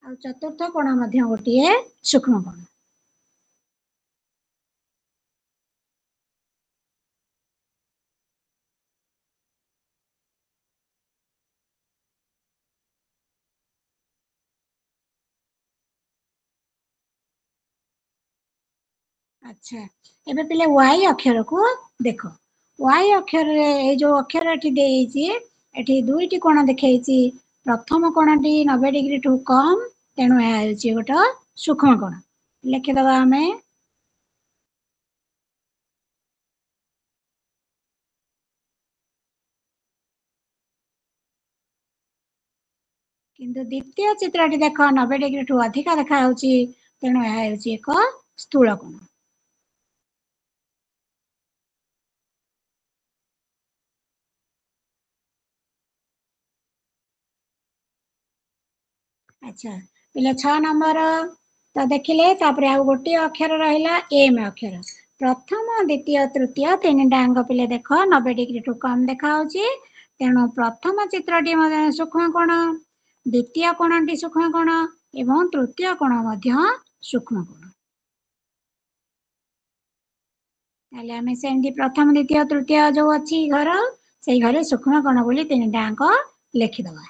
A: ଆଉ ଚତୁର୍ଥ କୋଣ ମଧ୍ୟ ଗୋଟିଏ ସୂକ୍ଷ୍ମ କୋଣ। ଆଚ୍ଛା ଏବେ ପିଲେ ୱାଇ ଅକ୍ଷରକୁ ଦେଖ। ୱାଇ ଅକ୍ଷରରେ ଏଇ ଯୋଉ ଅକ୍ଷର ଏଠି ଦେଇଛି, ଏଠି ଦୁଇଟି କୋଣ ଦେଖେଇଛି। ପ୍ରଥମ କୋଣଟି 90 ଡିଗ୍ରୀଠୁ କମ୍, ତେଣୁ ଏହା ହେଉଛି ଗୋଟେ ସୂକ୍ଷ୍ମ କୋଣ। ଲେଖିଦବା ଆମେ କିନ୍ତୁ ଦ୍ୱିତୀୟ ଚିତ୍ରଟି ଦେଖ 90 ଡିଗ୍ରୀଠୁ ଅଧିକା ଦେଖାଯାଉଛି, ତେଣୁ ଏହା ହେଉଛି ଏକ ସ୍ଥୂଳ କୋଣ। ଆଚ୍ଛା, ପିଲା 6 ନମ୍ବର ତ ଦେଖିଲେ, ତାପରେ ଆଉ ଗୋଟିଏ ଅକ୍ଷର ରହିଲା ଏମ୍ ଅକ୍ଷର। ପ୍ରଥମ, ଦ୍ୱିତୀୟ, ତୃତୀୟ ତିନିଟାଙ୍କ ପିଲେ ଦେଖ 90 ଡିଗ୍ରୀଠୁ କମ୍ ଦେଖାଯାଉଛି, ତେଣୁ ପ୍ରଥମ ଚିତ୍ରଟି ସୂକ୍ଷ୍ମ କୋଣ, ଦ୍ୱିତୀୟ କୋଣଟି ସୂକ୍ଷ୍ମ କୋଣ ଏବଂ ତୃତୀୟ କୋଣ ମଧ୍ୟ ସୂକ୍ଷ୍ମ କୋଣ। ତାହେଲେ ଆମେ ସେମିତି ପ୍ରଥମ, ଦ୍ୱିତୀୟ, ତୃତୀୟ ଯୋଉ ଅଛି ଘର, ସେଇ ଘରେ ସୂକ୍ଷ୍ମ କୋଣ ବୋଲି ତିନିଟାଙ୍କ ଲେଖିଦବା।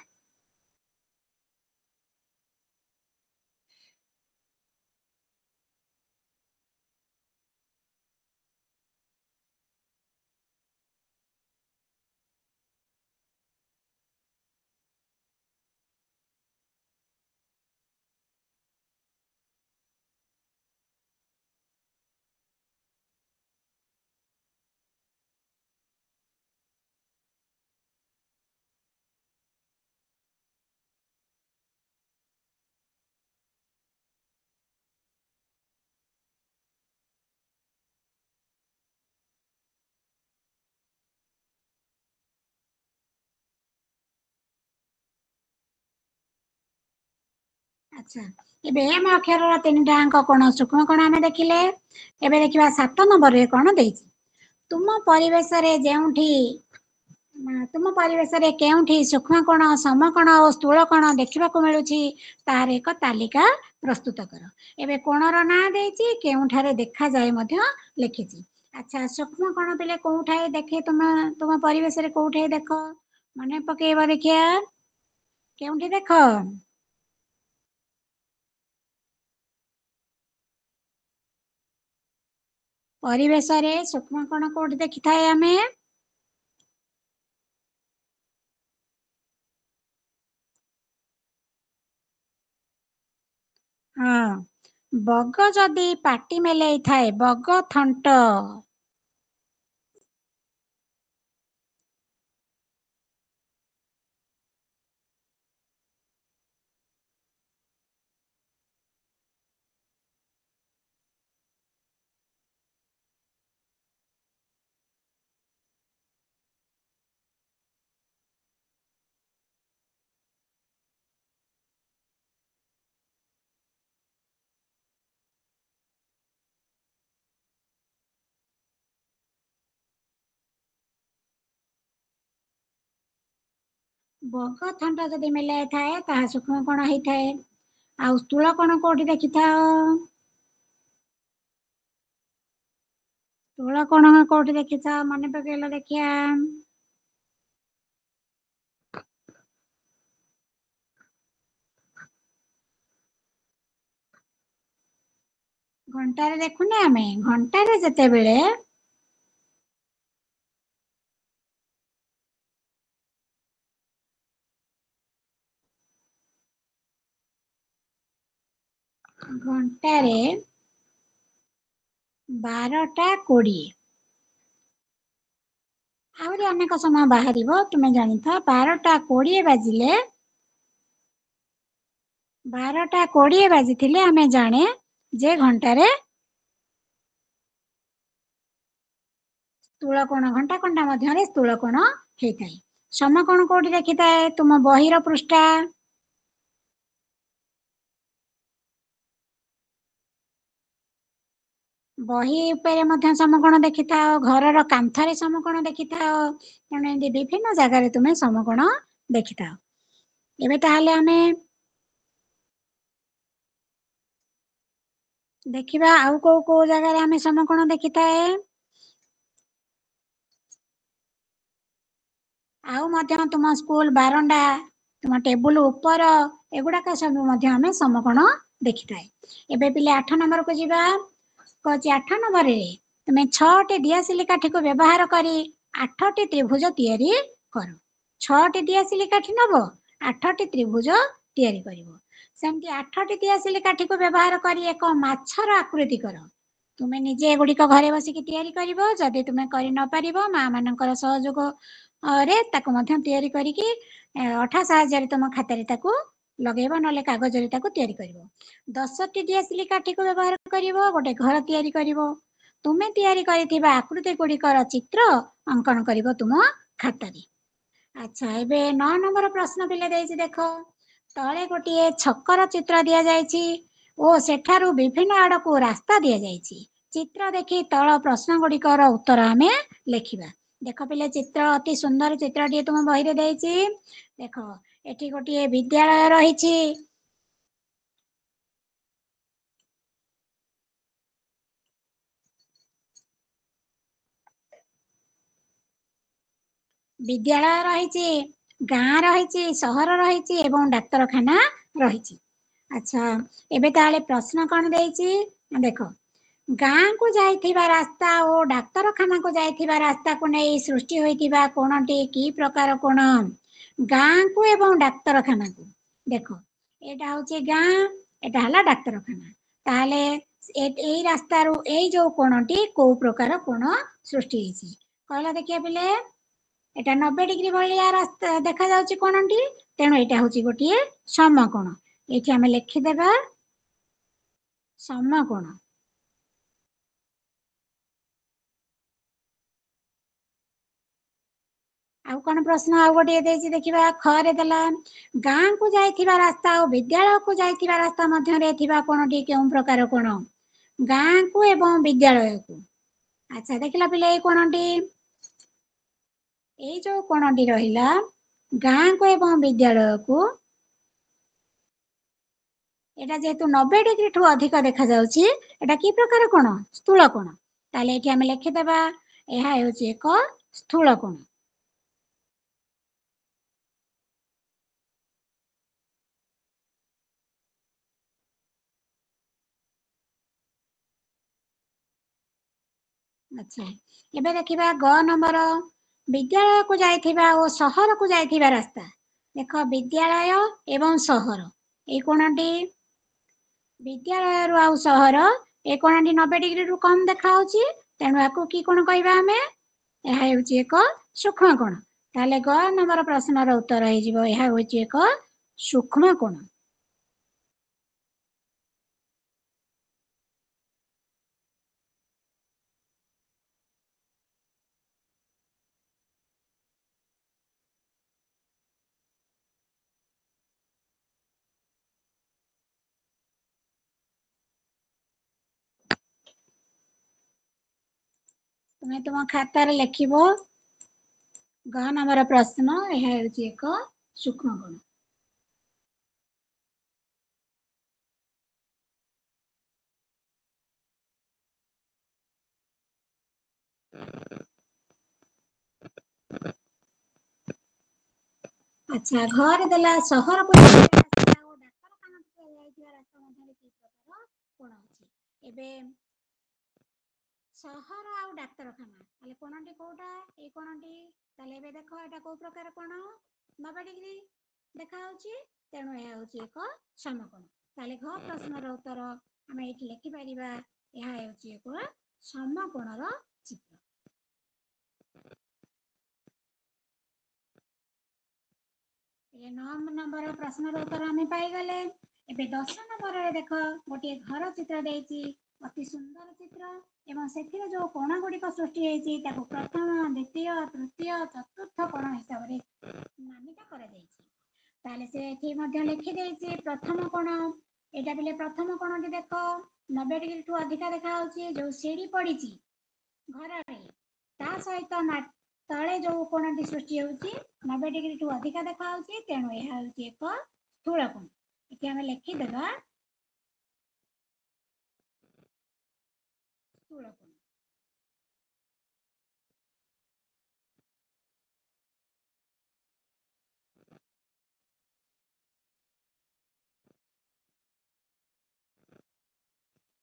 A: ଆଚ୍ଛା, ଏବେ ଏମ୍ ଅକ୍ଷରର ତିନିଟାଙ୍କ କୋଣ ସୂକ୍ଷ୍ମ କୋଣ ଆମେ ଦେଖିଲେ। ଏବେ ଦେଖିବା 7 ନମ୍ବରରେ କଣ ଦେଇଛି। ତୁମ ପରିବେଶରେ କେଉଁଠି ସୂକ୍ଷ୍ମ କୋଣ, ସମକୋଣ ଓ ସ୍ଥୂଳ କୋଣ ଦେଖିବାକୁ ମିଳୁଛି, ତାହାର ଏକ ତାଲିକା ପ୍ରସ୍ତୁତ କର। ଏବେ କୋଣର ନାଁ ଦେଇଛି, କେଉଁଠାରେ ଦେଖାଯାଏ ମଧ୍ୟ ଲେଖିଛି। ଆଚ୍ଛା, ସୂକ୍ଷ୍ମ କୋଣ ପିଲେ କୋଉଠାରେ ଦେଖେ, ତୁମ ପରିବେଶରେ କୋଉଠାରେ ଦେଖ, ମନେ ପକେଇବ ଦେଖିଆ, କେଉଁଠି ଦେଖ? ପରିବେଶରେ ସୂକ୍ଷ୍ମ କୋଣ କୋଉଠି ଦେଖିଥାଏ ଆମେ? ହଁ, ବଗ ଯଦି ପାଟି ମେଲେଇ ଥାଏ, ବଗ ଥଣ୍ଟ। ବଗ ଥଣ୍ଟ ଯଦି ମେଲାଇ ଥାଏ, ତାହା ସୂକ୍ଷ୍ମ କୋଣ ହେଇଥାଏ। ଆଉ ସ୍ଥୂଳ କୋଣ କୋଉଠି ଦେଖିଥାଅ? ସ୍ଥୂଳ କୋଣ କୋଉଠି ଦେଖିଥାଅ, ମନେ ପକେଇଲ ଦେଖିଆ। ଘଣ୍ଟାରେ ଦେଖୁନେ ଆମେ, ଘଣ୍ଟାରେ ଯେତେବେଳେ ଘଣ୍ଟାରେ 12ଟା 20, ଆହୁରି ଅନେକ ସମୟ ବାହାରିବ, ତୁମେ ଜାଣିଥ 12ଟା 20 ବାଜିଲେ, 12ଟା 20 ବାଜିଥିଲେ ଆମେ ଜାଣେ ଯେ ଘଣ୍ଟାରେ ସ୍ଥୂଳ କୋଣ, ଘଣ୍ଟା କଣ୍ଟା ମଧ୍ୟରେ ସ୍ଥୂଳ କୋଣ ହେଇଥାଏ। ସମକୋଣ କୋଉଠି ଦେଖିଥାଏ, ତୁମ ବହିର ପୃଷ୍ଠା। ବହି ଉପରେ ମଧ୍ୟ ସମକୋଣ ଦେଖିଥାଅ, ଘରର କାନ୍ଥରେ ସମକୋଣ ଦେଖିଥାଅ, ତେଣୁ ଏମିତି ବିଭିନ୍ନ ଜାଗାରେ ତୁମେ ସମକୋଣ ଦେଖିଥାଅ। ଏବେ ତାହେଲେ ଆମେ ଦେଖିବା ଆଉ କୋଉ କୋଉ ଜାଗାରେ ଆମେ ସମକୋଣ ଦେଖିଥାଏ। ଆଉ ମଧ୍ୟ ତୁମ ସ୍କୁଲ ବାରଣ୍ଡା, ତୁମ ଟେବୁଲ ଉପର, ଏଗୁଡାକ ସବୁ ମଧ୍ୟ ଆମେ ସମକୋଣ ଦେଖିଥାଏ। ଏବେ ପିଲେ 8 ନମ୍ବରକୁ ଯିବା। କହୁଛି 8 ନମ୍ବରରେ ତୁମେ 6ଟି ଦିଆସିଲି କାଠିକୁ ବ୍ୟବହାର କରି 8ଟି ତ୍ରିଭୁଜ ତିଆରି କର। 6ଟି ଦିଆସିଲି କାଠି ନବ, 8ଟି ତ୍ରିଭୁଜ ତିଆରି କରିବ। ସେମିତି 8ଟି ଦିଆସିଲି କାଠିକୁ ବ୍ୟବହାର କରି ଏକ ମାଛର ଆକୃତି କର। ତୁମେ ନିଜେ ଏଗୁଡିକ ଘରେ ବସିକି ତିଆରି କରିବ। ଯଦି ତୁମେ କରି ନ ପାରିବ, ମା ମାନଙ୍କର ସହଯୋଗ ରେ ତାକୁ ମଧ୍ୟ ତିଆରି କରିକି ଅଠା ସାହାଯ୍ୟରେ ତମ ଖାତାରେ ତାକୁ ଲଗେଇବ ନହେଲେ କାଗଜରେ ତାକୁ ତିଆରି କରିବ। 10ଟି ଦିଆସିଲି କାଠିକୁ ବ୍ୟବହାର କରିବ ଗୋଟେ ଘର ତିଆରି କରିବ। ତୁମେ ତିଆରି କରିଥିବା ଆକୃତି ଗୁଡ଼ିକର ଚିତ୍ର ଅଙ୍କନ କରିବ ତୁମ ଖାତାରେ। ଆଚ୍ଛା, ଏବେ 9 ନମ୍ବର ପ୍ରଶ୍ନ ପିଲେ ଦେଇଛି ଦେଖ। ତଳେ ଗୋଟିଏ ଛକର ଚିତ୍ର ଦିଆଯାଇଛି ଓ ସେଠାରୁ ବିଭିନ୍ନ ଆଡକୁ ରାସ୍ତା ଦିଆଯାଇଛି। ଚିତ୍ର ଦେଖି ତଳ ପ୍ରଶ୍ନ ଗୁଡ଼ିକର ଉତ୍ତର ଆମେ ଲେଖିବା। ଦେଖ ପିଲେ, ଚିତ୍ର ଅତି ସୁନ୍ଦର ଚିତ୍ରଟିଏ ତୁମ ବହିରେ ଦେଇଛି। ଦେଖ, ଏଠି ଗୋଟିଏ ବିଦ୍ୟାଳୟ ରହିଛି। ବିଦ୍ୟାଳୟ ରହିଛି, ଗାଁ ରହିଛି, ସହର ରହିଛି ଏବଂ ଡାକ୍ତରଖାନା ରହିଛି। ଆଚ୍ଛା, ଏବେ ତାହେଲେ ପ୍ରଶ୍ନ କଣ ଦେଇଛି ଦେଖ। ଗାଁକୁ ଯାଇଥିବା ରାସ୍ତା ଓ ଡାକ୍ତରଖାନାକୁ ଯାଇଥିବା ରାସ୍ତାକୁ ନେଇ ସୃଷ୍ଟି ହୋଇଥିବା କୋଣଟି କି ପ୍ରକାର କୋଣ? ଗାଁକୁ ଏବଂ ଡାକ୍ତରଖାନାକୁ। ଦେଖ, ଏଇଟା ହଉଛି ଗାଁ, ଏଟା ହେଲା ଡାକ୍ତରଖାନା। ତାହେଲେ ଏଇ ରାସ୍ତାରୁ ଏଇ ଯୋଉ କୋଣଟି କୋଉ ପ୍ରକାର କୋଣ ସୃଷ୍ଟି ହେଇଛି କହିଲା ଦେଖିଆ ପିଲେ। ଏଟା 90 ଡିଗ୍ରୀ ଭଳିଆ ରାସ୍ତା ଦେଖାଯାଉଛି କୋଣଟି, ତେଣୁ ଏଇଟା ହଉଛି ଗୋଟିଏ ସମକୋଣ। ଏଇଠି ଆମେ ଲେଖିଦେବା ସମକୋଣ। ଆଉ କଣ ପ୍ରଶ୍ନ ଆଉ ଗୋଟିଏ ଦେଇଛି ଦେଖିବା। ଖରେ ଦେଲା, ଗାଁକୁ ଯାଇଥିବା ରାସ୍ତା ଓ ବିଦ୍ୟାଳୟକୁ ଯାଇଥିବା ରାସ୍ତା ମଧ୍ୟରେ ଥିବା କୋଣଟି କେଉଁ ପ୍ରକାର କୋଣ? ଗାଁକୁ ଏବଂ ବିଦ୍ୟାଳୟକୁ। ଆଚ୍ଛା, ଦେଖିଲା ପିଲେ ଏଇ କୋଣଟି, ଏଇ ଯୋଉ କୋଣଟି ରହିଲା ଗାଁକୁ ଏବଂ ବିଦ୍ୟାଳୟକୁ, ଏଟା ଯେହେତୁ 90 ଡିଗ୍ରୀ ଠୁ ଅଧିକ ଦେଖାଯାଉଛି, ଏଟା କି ପ୍ରକାର କୋଣ? ସ୍ଥୂଳ କୋଣ। ତାହେଲେ ଏଠି ଆମେ ଲେଖିଦେବା, ଏହା ହେଉଛି ଏକ ସ୍ଥୂଳ କୋଣ। ଆଚ୍ଛା, ଏବେ ଦେଖିବା ଗ ନମ୍ବର, ବିଦ୍ୟାଳୟକୁ ଯାଇଥିବା ଓ ସହରକୁ ଯାଇଥିବା ରାସ୍ତା। ଦେଖ, ବିଦ୍ୟାଳୟ ଏବଂ ସହର, ଏଇ କୋଣଟି, ବିଦ୍ୟାଳୟରୁ ଆଉ ସହର, ଏ କୋଣଟି 90 ଡିଗ୍ରୀରୁ କମ ଦେଖାଯାଉଛି, ତେଣୁ ଆକୁ କି କୋଣ କହିବା ଆମେ? ଏହା ହେଉଛି ଏକ ସୂକ୍ଷ୍ମ କୋଣ। ତାହେଲେ ଗ ନମ୍ବର ପ୍ରଶ୍ନର ଉତ୍ତର ହେଇଯିବ, ଏହା ହେଉଛି ଏକ ସୂକ୍ଷ୍ମ କୋଣ। ତୁମେ ତୁମ ଖାତାରେ ଲେଖିବ ଗ ନମ୍ବର ପ୍ରଶ୍ନ, ଏହା ହେଉଛି ଏକ ସୂକ୍ଷ୍ମ କୋଣ। ଆଚ୍ଛା, ଘରେ ଦେଲା, ସହରକୁ ଯାଇଥିବା ରାସ୍ତା ଓ ଡାକ୍ତରଖାନାକୁ ଯାଇଥିବା ରାସ୍ତା ମଧ୍ୟରେ କି ପ୍ରକାର କୋଣ ଅଛି? ଏବେ ସହର ଆଉ ଡାକ୍ତରଖାନା, ତାହେଲେ କୋଣଟି କୋଉଟା? ଏଇ କୋଣଟି। ତାହେଲେ ଏବେ ଦେଖ, ଏଟା କୋଉ ପ୍ରକାର କୋଣ? 90 ଡିଗ୍ରୀ ଦେଖାଯାଉଛି, ତେଣୁ ଏହା ହେଉଛି ଏକ ସମକୋଣ। ତାହେଲେ ଘ ପ୍ରଶ୍ନର ଉତ୍ତର ଆମେ ଏଇଠି ଲେଖିପାରିବା, ଏହା ହେଉଛି ଏକ ସମକୋଣର ଚିତ୍ର। 9 ନମ୍ବର ପ୍ରଶ୍ନର ଉତ୍ତର ଆମେ ପାଇଗଲେ। ଏବେ 10 ନମ୍ବରରେ ଦେଖ, ଗୋଟିଏ ଘର ଚିତ୍ର ଦେଇଛି, ଅତି ସୁନ୍ଦର ଚିତ୍ର, ଏବଂ ସେଥିରେ ଯୋଉ କୋଣ ଗୁଡ଼ିକ ସୃଷ୍ଟି ହେଇଛି ତାକୁ ପ୍ରଥମ, ଦ୍ୱିତୀୟ, ତୃତୀୟ, ଚତୁର୍ଥ କୋଣ ହିସାବରେ ନାମିତ କରାଯାଇଛି। ତାହେଲେ ସେ ଏଠି ମଧ୍ୟ ଲେଖିଦେଇଛି ପ୍ରଥମ କୋଣ। ଏଇଟା ପିଲେ ପ୍ରଥମ କୋଣଟି ଦେଖ, 90 ଡିଗ୍ରୀ ଠୁ ଅଧିକା ଦେଖାଯାଉଛି, ଯୋଉ ସିଢି ପଡିଛି ଘରରେ, ତା ସହିତ ତଳେ ଯୋଉ କୋଣଟି ସୃଷ୍ଟି ହେଉଛି 90 ଡିଗ୍ରୀ ଠୁ ଅଧିକା ଦେଖାଯାଉଛି, ତେଣୁ ଏହା ହେଉଛି ଏକ ସ୍ଥୂଳ କୋଣ। ଏଠି ଆମେ ଲେଖିଦେବା ସ୍ଥୂଳ କୋଣ।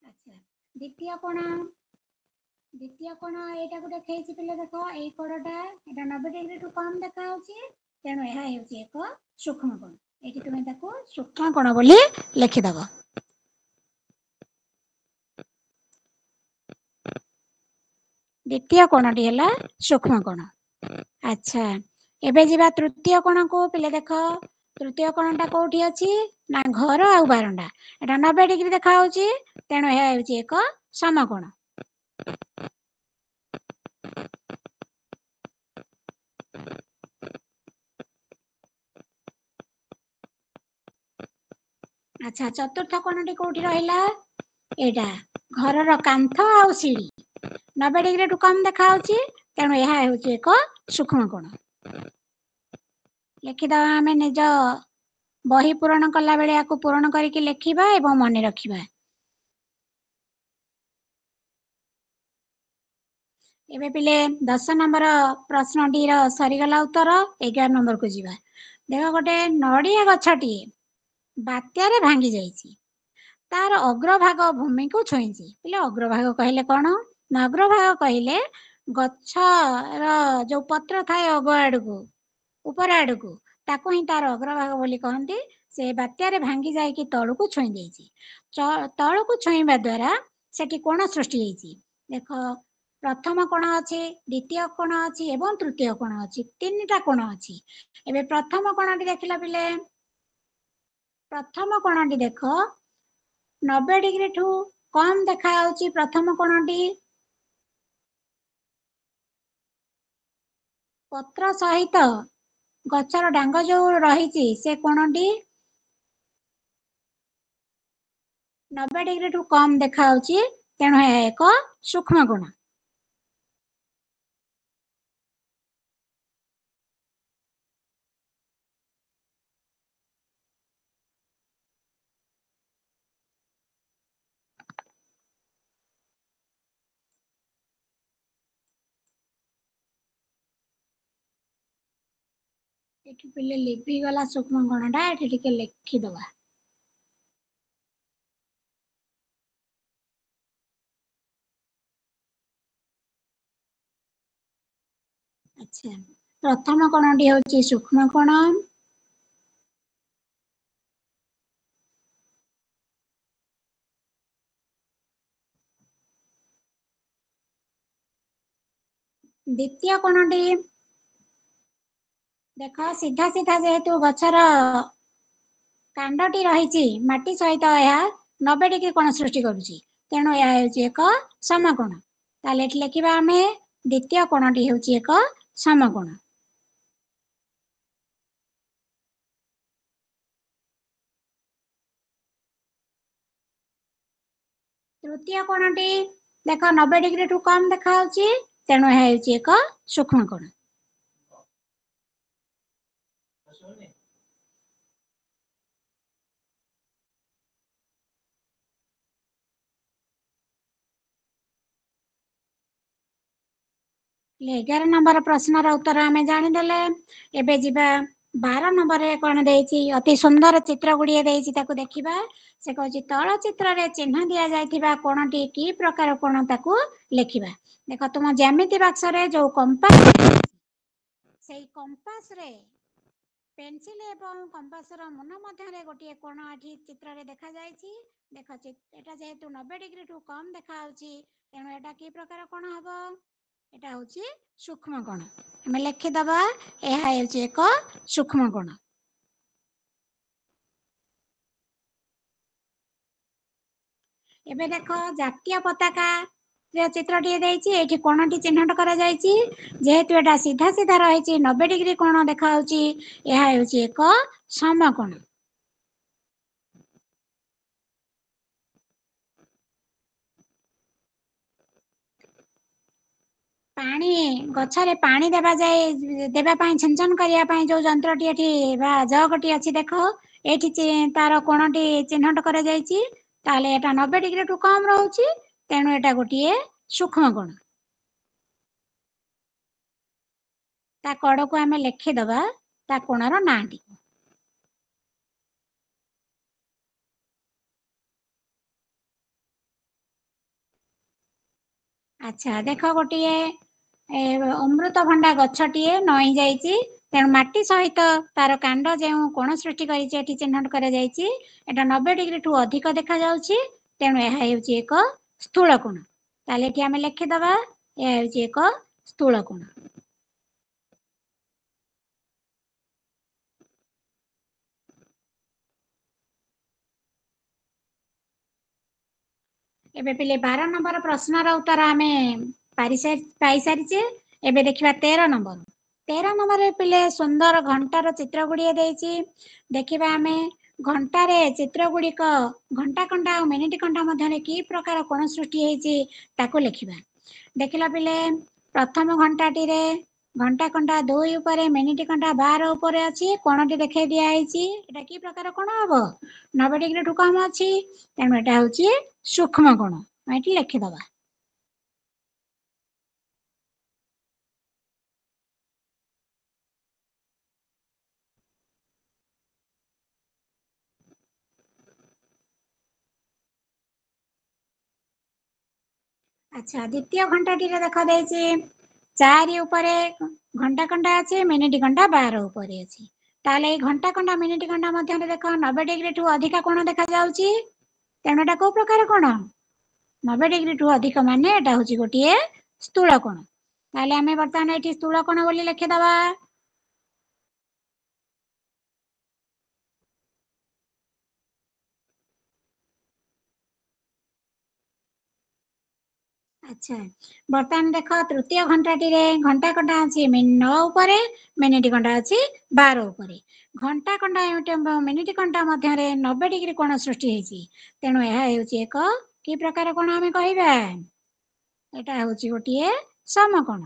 A: ଆଚ୍ଛା, ଦ୍ୱିତୀୟ କୋଣ, ଦ୍ୱିତୀୟ କୋଣ ଏଇଟାକୁ ଦେଖେଇଛି ପିଲେ ଦେଖ, ଏଇ କୋଣଟା, ଏଇଟା 90 ଡିଗ୍ରୀ ଠୁ କମ ଦେଖାଯାଉଛି, ତେଣୁ ଏହା ହେଉଛି ଏକ ସୂକ୍ଷ୍ମ କୋଣ। ଏଠି ତୁମେ ତାକୁ ସୂକ୍ଷ୍ମ କୋଣ ବୋଲି ଲେଖିଦବ। ଦ୍ୱିତୀୟ କୋଣଟି ହେଲା ସୂକ୍ଷ୍ମ କୋଣ। ଆଚ୍ଛା, ଏବେ ଯିବା ତୃତୀୟ କୋଣକୁ। ପିଲେ ଦେଖ, तृतीय कोणटा कोठी अछि ना घर आ बारंडा एटा 90 डिग्री देखा होची तेणु ଏହା ହେଉଛି ଏକ समकोण। अच्छा चतुर्थ कोणटी कोठी रहिला एटा घरर कांथ आ सिडी 90 डिग्री टू कम देखा होची तेणु ଏହା ହେଉଛି ଏକ सूक्ष्म कोण। लिखिदवा ଆମେ ନିଜ ବହି ପୂରଣ କଲା ବେଳେ ୟାକୁ ପୂରଣ କରିକି ଲେଖିବା ଏବଂ ମନେ ରଖିବା। ଏବେ ପିଲେ 10 ନମ୍ବର ପ୍ରଶ୍ନଟିର ସରିଗଲା ଉତ୍ତର 11 ନମ୍ବର କୁ ଯିବା। ଦେଖ ଗୋଟେ ନଡ଼ିଆ ଗଛଟିଏ ବାତ୍ୟାରେ ଭାଙ୍ଗି ଯାଇଛି ତାର ଅଗ୍ରଭାଗ ଭୂମିକୁ ଛୁଇଁଛି। ପିଲେ ଅଗ୍ରଭାଗ କହିଲେ କଣ ନା ଅଗ୍ରଭାଗ କହିଲେ ଗଛର ଯୋଉ ପତ୍ର ଥାଏ ଅଗ ଆଡକୁ ଉପର ଆଡକୁ ତାକୁ ହିଁ ତାର ଅଗ୍ରଭାଗ ବୋଲି କହନ୍ତି। ସେ ବାତ୍ୟାରେ ଭାଙ୍ଗି ଯାଇକି ତଳକୁ ଛୁଇଁ ଯାଇଛି। ତଳକୁ ଛୁଇଁବା ଦ୍ଵାରା ସେଠି କୋଣ ସୃଷ୍ଟି ହେଇଛି। ଦେଖ ପ୍ରଥମ କୋଣ ଅଛି ଦ୍ୱିତୀୟ କୋଣ ଅଛି ଏବଂ ତୃତୀୟ କୋଣ ଅଛି ତିନିଟା କୋଣ ଅଛି। ଏବେ ପ୍ରଥମ କୋଣଟି ଦେଖିଲା ପିଲେ ପ୍ରଥମ କୋଣଟି ଦେଖ 90 डिग्री ठू कम देखा जाଉଛି प्रथम कोणटी पत्र सहित गछर डांग जो रही से कोणटी 90 डिग्री ठू कम देखा जाଉଛି तेणु यह एक सूक्ष्म कोण। एठी पिले लिपि गला सूक्ष्म कोणटा एठी टिके लिखि दवा। अच्छा प्रथम कोणटी होची सूक्ष्म कोण द्वितीय कोणटी देख सीधा सीधा जेहेतु गछर कांडटी रही माटी सहित यह 90 डिग्री कोण सृष्टि करुची तेणु यह ହେଉଛି ଏକ समकोण। ताले एठी लिखिबा आमे द्वितीय कोणटी ହେଉଛି ଏକ समकोण। तृतीय कोणटी देख 90 डिग्री ठू कम देखा होची तेणु यह ହେଉଛି ଏକ सूक्ष्म कोण। एगार नंबर प्रश्न उत्तर आम जानीदे। एबे जिबा 12 नंबर कौन देती अति सुंदर चित्र गुड़िए देखा से कौन तल चित्र रे चिन्ह दि जाइथिबा कोणटी की प्रकार कोण ताकू लिखिबा। देख तुम ज्यामिति बक्स रे जो कंपास सेई कंपास रे पेंसिल एवं कंपास रो मुन मध्य रे गोटे कोण आठी चित्र रे देखा जायछि। देख एटा जेहेतु 90 डिग्री ठू कम देखा होछि तेणु एटा की प्रकार कोण हबो एटा होछि सूक्ष्म कोण। हमें लिखिदबा एहा हेउछि एक सूक्ष्म कोण। एबे देखो जातीय पताका चित्रटी देइछि एठी कोणटी चिन्हट करा जायछि जेहेतु एटा सीधा सीधा रहिछि 90 डिग्री कोण देखा होछि एहा हेउछि एक समकोण। पानी गछरे पानी देबा जाय देबा पई छंचन करिया पई जो जंत्रटी एठी बा जगटी अछि देखो एठी तार कोणटी चिन्हट करा जायछि ताले एटा 90 डिग्री टू कम रहउछि तेणु एटा गोटिए सूक्ष्म कोण। ता कड़ को आमे लिखिदबा ता कोणर नाटी। अच्छा देख गोटिए अमृतभंडा गछटिए नई जाइछि तेणु माटी सहित तार कांड जो कोण सृष्टि करिछि एठी चिन्हट करा जाइछि एटा 90 डिग्री ठू अधिक देखा जाउछि तेणु एहा हेउछि एक स्थूल कोण। ताले एठी आमे लिखिदबा एहा हेउछि एक स्थूल कोण। एबे पिले 12 नंबर प्रश्नर उत्तर आमे पाई सारिचे। एबे देखिबा 13 नंबर। 13 नंबर पिले सुंदर घंटार चित्र गुड़िए देइछि। देखिबा आमे घंटारे चित्र गुड़िक घंटा कंटा और मिनिट कंटा मध्यरे की प्रकार कोण सृष्टि हेछि ताको लिखिबा। देखिला पिले प्रथम घंटाटी रे घंटा कंटा 2 ऊपर मिनिट कंटा 12 ऊपर अछि कोणटी देखाइ दिया हेछि। एटा की प्रकार कोण हबो 90 डिग्री ठु कम अछि तेणु एटा होछि सूक्ष्म कोण। एठी लिखि दबा। अच्छा द्वितीय घंटाटी रे देखा देइछि 4 ऊपर घंटा कंटा अछि मिनिट कंटा 12 ऊपर अछि। ताले घंटा कंटा मिनिट कंटा मध्यरे देखो 90 डिग्री ठु अधिका कोण देखा जाउछि तेणु एटा को प्रकार कोण 90 डिग्री ठु अधिक माने एटा होछि गोटिए स्थूल कोण। ताले आमे वर्तमान एठी स्थूल कोण बोली लिखि दबा। अच्छा वर्तमान देखो तृतीय घंटाटी रे घंटा कंटा अछि 9 ऊपर मिनिट कंटा अछि 12 ऊपर। घंटा कंटा मिनिट कंटा मध्यरे 90 डिग्री कोण सृष्टि हेछि तेणु ଏହା हेउछि एक की प्रकार कोण आमे कहिबा एटा होछि गोटिए समकोण।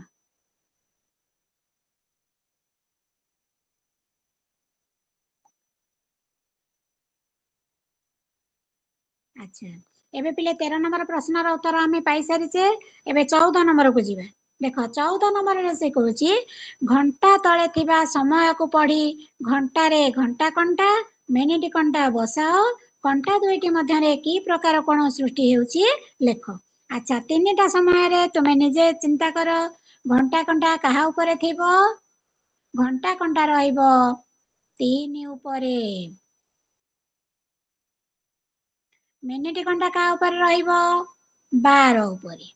A: अच्छा एबे पिले 13 नंबर प्रश्नर उत्तर आमे पाई सारिचे। एबे 14 नंबर को जिबा। देखो 14 नंबर रे से कहूछि घंटा तळे थिबा समय को पढ़ी घंटारे घंटा कंटा मिनिट कंटा बसाओ कंटा दुईटी मध्यरे की प्रकार कोण सृष्टि हेउछि लेख। अच्छा तीनिटा समय रे तुमे निजे चिंता करो घंटा कंटा काहा ऊपर थिबो घंटा कंटा रहइबो 3 ऊपरे। मिनिट घंटा का ऊपर रहइबो 12 ऊपरे।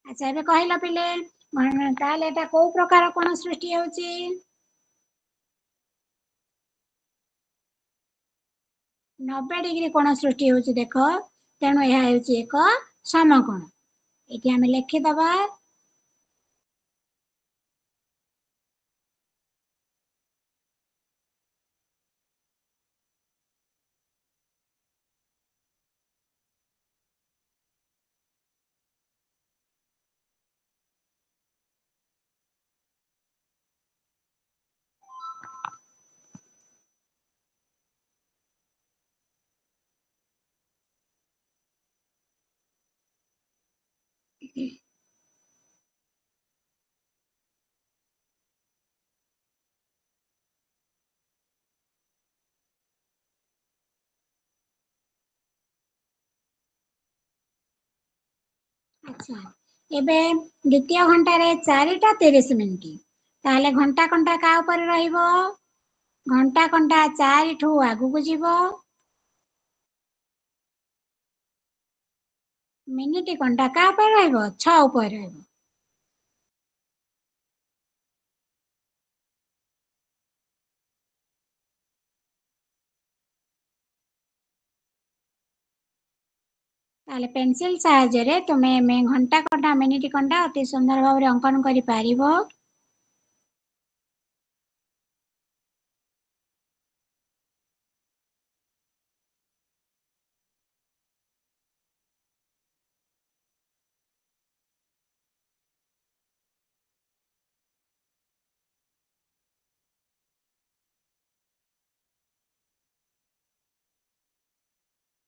A: अच्छा ଏବେ କହିଲ ପିଲେ ତାହେଲେ ଏଟା କୋଉ ପ୍ରକାର କୋଣ ସୃଷ୍ଟି ହେଉଛି? 90 ଡିଗ୍ରୀ କୋଣ ସୃଷ୍ଟି ହେଉଛି ଦେଖ ତେଣୁ ଏହା ହେଉଛି ଏକ ସମକୋଣ। ଏଠି ଆମେ ଲେଖିଦବା। ଆଚ୍ଛା ଏବେ ଦ୍ୱିତୀୟ ଘଣ୍ଟାରେ 4ଟା 30 ମିନିଟ୍ ତାହେଲେ ଘଣ୍ଟା ଘଣ୍ଟା କାହା ଉପରେ ରହିବ? ଘଣ୍ଟା ଘଣ୍ଟା 4 ଠୁ ଆଗକୁ ଯିବ। ମିନିଟ ଘଣ୍ଟା କାହା ଉପରେ ରହିବ 6 ଉପରେ ରହିବ। ତାହେଲେ ପେନସିଲ ସାହାଯ୍ୟରେ ତୁମେ ଘଣ୍ଟା ଘଣ୍ଟା ମିନିଟ ଘଣ୍ଟା ଅତି ସୁନ୍ଦର ଭାବରେ ଅଙ୍କନ କରିପାରିବ।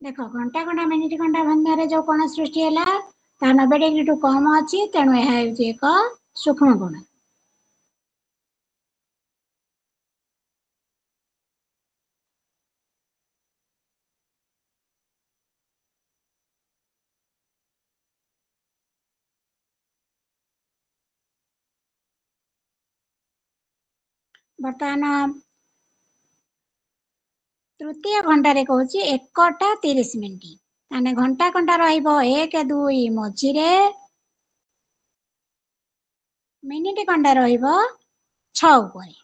A: ଦେଖ ଘଣ୍ଟା ଘଣ୍ଟା ମିନିଟ ଘଣ୍ଟା ମଧ୍ୟରେ ଯୋଉ କୋଣ ସୃଷ୍ଟି ହେଲା ତାହା 90 ଡିଗ୍ରୀ ଠୁ କମ ଅଛି ତେଣୁ ଏହା ହେଉଛି ଏକ ସୂକ୍ଷ୍ମ କୋଣ। ବର୍ତ୍ତମାନ ତୃତୀୟ ଘଣ୍ଟାରେ କହୁଛି 1ଟା 30 ମିନିଟ୍ ମାନେ ଘଣ୍ଟା ଘଣ୍ଟା ରହିବ 1 2 ମଝିରେ ମିନିଟ ଘଣ୍ଟା ରହିବ 6 ଉପରେ।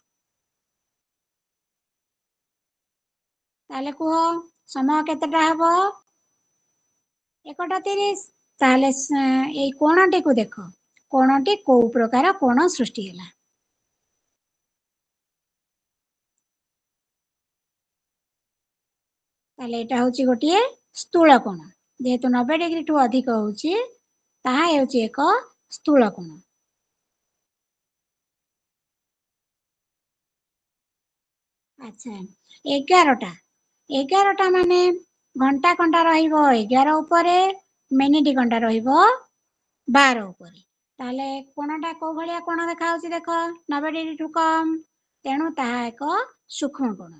A: ତାହେଲେ କୁହ समय केतेटा हबो 1:30। ताले ए कोणटी को देखो कोणटी को प्रकार कोण सृष्टि होला ताले एटा होची गोटिए स्थूल कोण जेहेतु 90 डिग्री ठू अधिक होची ताहा हेउची एक स्थूल कोण। अच्छा 11टा माने घंटा कंटा रहिबो 11 उपरे मिनिट घंटा रहिबो 12 उपरे ताले कोणटा को भलिया कोण देखा होची देखो 90 डिग्री ठू कम तेणु ताहा एक सूक्ष्म कोण।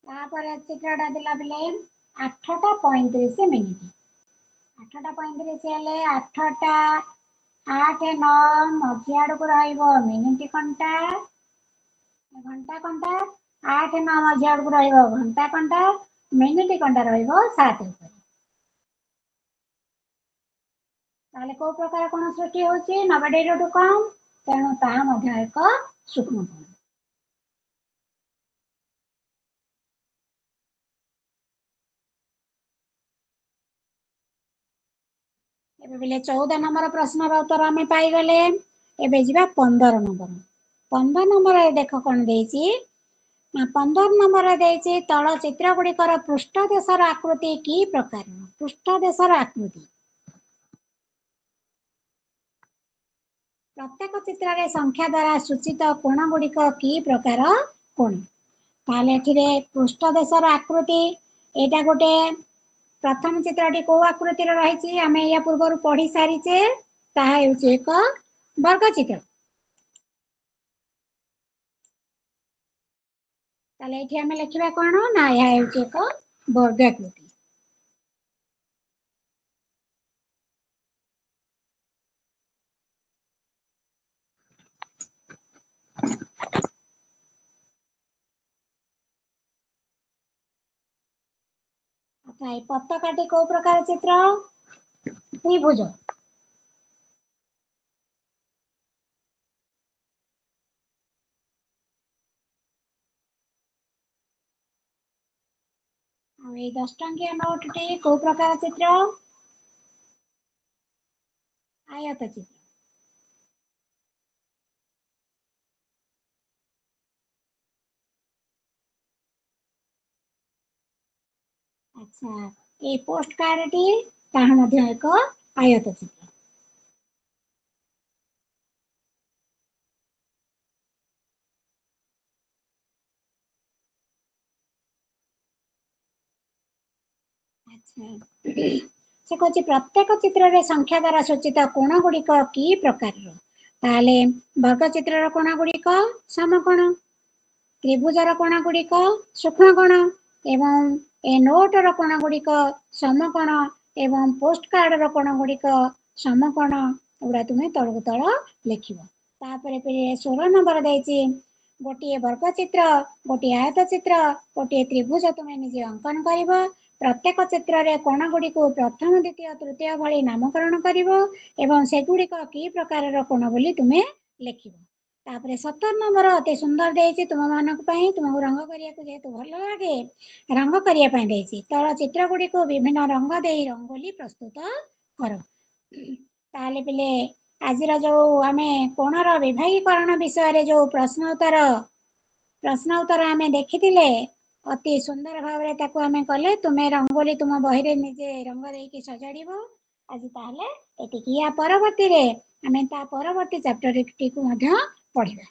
A: तापर चित्रटा दिला बिले 8:35 मिनिट 8:35 हेले 8टा 8 9 मझी आड़ को रहिबो मिनिट घंटा घंटा घंटा 8 9 मझी आड़ को रहिबो घंटा घंटा मिनिट घंटा रहिबो 7 उपरे ताले को प्रकार कोन सृष्टि होची 90 डिग्री टू कम तेणु ताहा मध्य एक सूक्ष्म कोण। एबे बिले 14 नंबर प्रश्न रो उत्तर हमें पाई गले। एबे जिबा 15 नंबर 15 नंबर देखो कोन देची 15 नंबर देची तଳ ଚିତ୍ର ଗୁଡ଼ିକର ପୃଷ୍ଠ ଦେଶର ଆକୃତି କି ପ୍ରକାର ପୃଷ୍ଠ ଦେଶର ଆକୃତି प्रत्येक चित्र रे संख्या द्वारा सूचित कोण गुड़िक की प्रकार कोण ताले एथिरे पृष्ठ देशर आकृति एटा गोटे प्रथम चित्रटी को आकृति रही आम या पूर्व पढ़ी सारीचे ताहा हेउची एक वर्ग चित्र ताले एठी आमे लिखिबा कोन ना या हेउची एक वर्गाकृति। पताकाटी को प्रकार चित्र त्रिभुज ए 10 टंकिया नोटटी को प्रकार चित्र आयत चित्र। अच्छा ए पोस्ट कार्डटी ताहा मध्य एक आयत चित्र। अच्छा से कहछि प्रत्येक चित्र रे संख्या द्वारा सूचित कोण गुड़िक की प्रकार ताले वर्ग चित्र रो कोण गुड़िक समकोण त्रिभुजर कोण गुड़िक सूक्ष्म कोण एवं ए नोट रो कोण गुड़िक समकोण एवं पोस्ट कार्ड रो कोण गुड़िक समकोण उडा तुमे तळକୁ तळ लिखिबो। तापरे पे 16 नंबर देछि गोटिए वर्ग चित्र गोटिए आयत चित्र गोटिए त्रिभुज तुमे निजे अंकन करिवो प्रत्येक चित्र रे कोण गुड़ी को प्रथम द्वितीय तृतीय भली नामकरण करिवो एवं सेगुड़ी की प्रकार रो कोण बोली तुमे लिखिबो। तापरे 17 नंबर अति सुंदर देछि तुम मानक पई तुमको रंग करिया को जेतु भल लागे रंग करिया पई देछि तळ चित्र गुड़ी को विभिन्न रंग देई रंगोली प्रस्तुत करो। ताले पिले आजिर जो आमे कोणर विभागीकरण विषय रे जो प्रश्न उत्तर आमे देखिथिले अति सुंदर भाव ताको आमे कले तुमे रंगोली तुम बही रे निजे रंग देकी सजाड़िबो। आज ताहले एतिकी या परवर्ती रे आमे ता परवर्ती चैप्टर टी को मध्य पढ़िबा।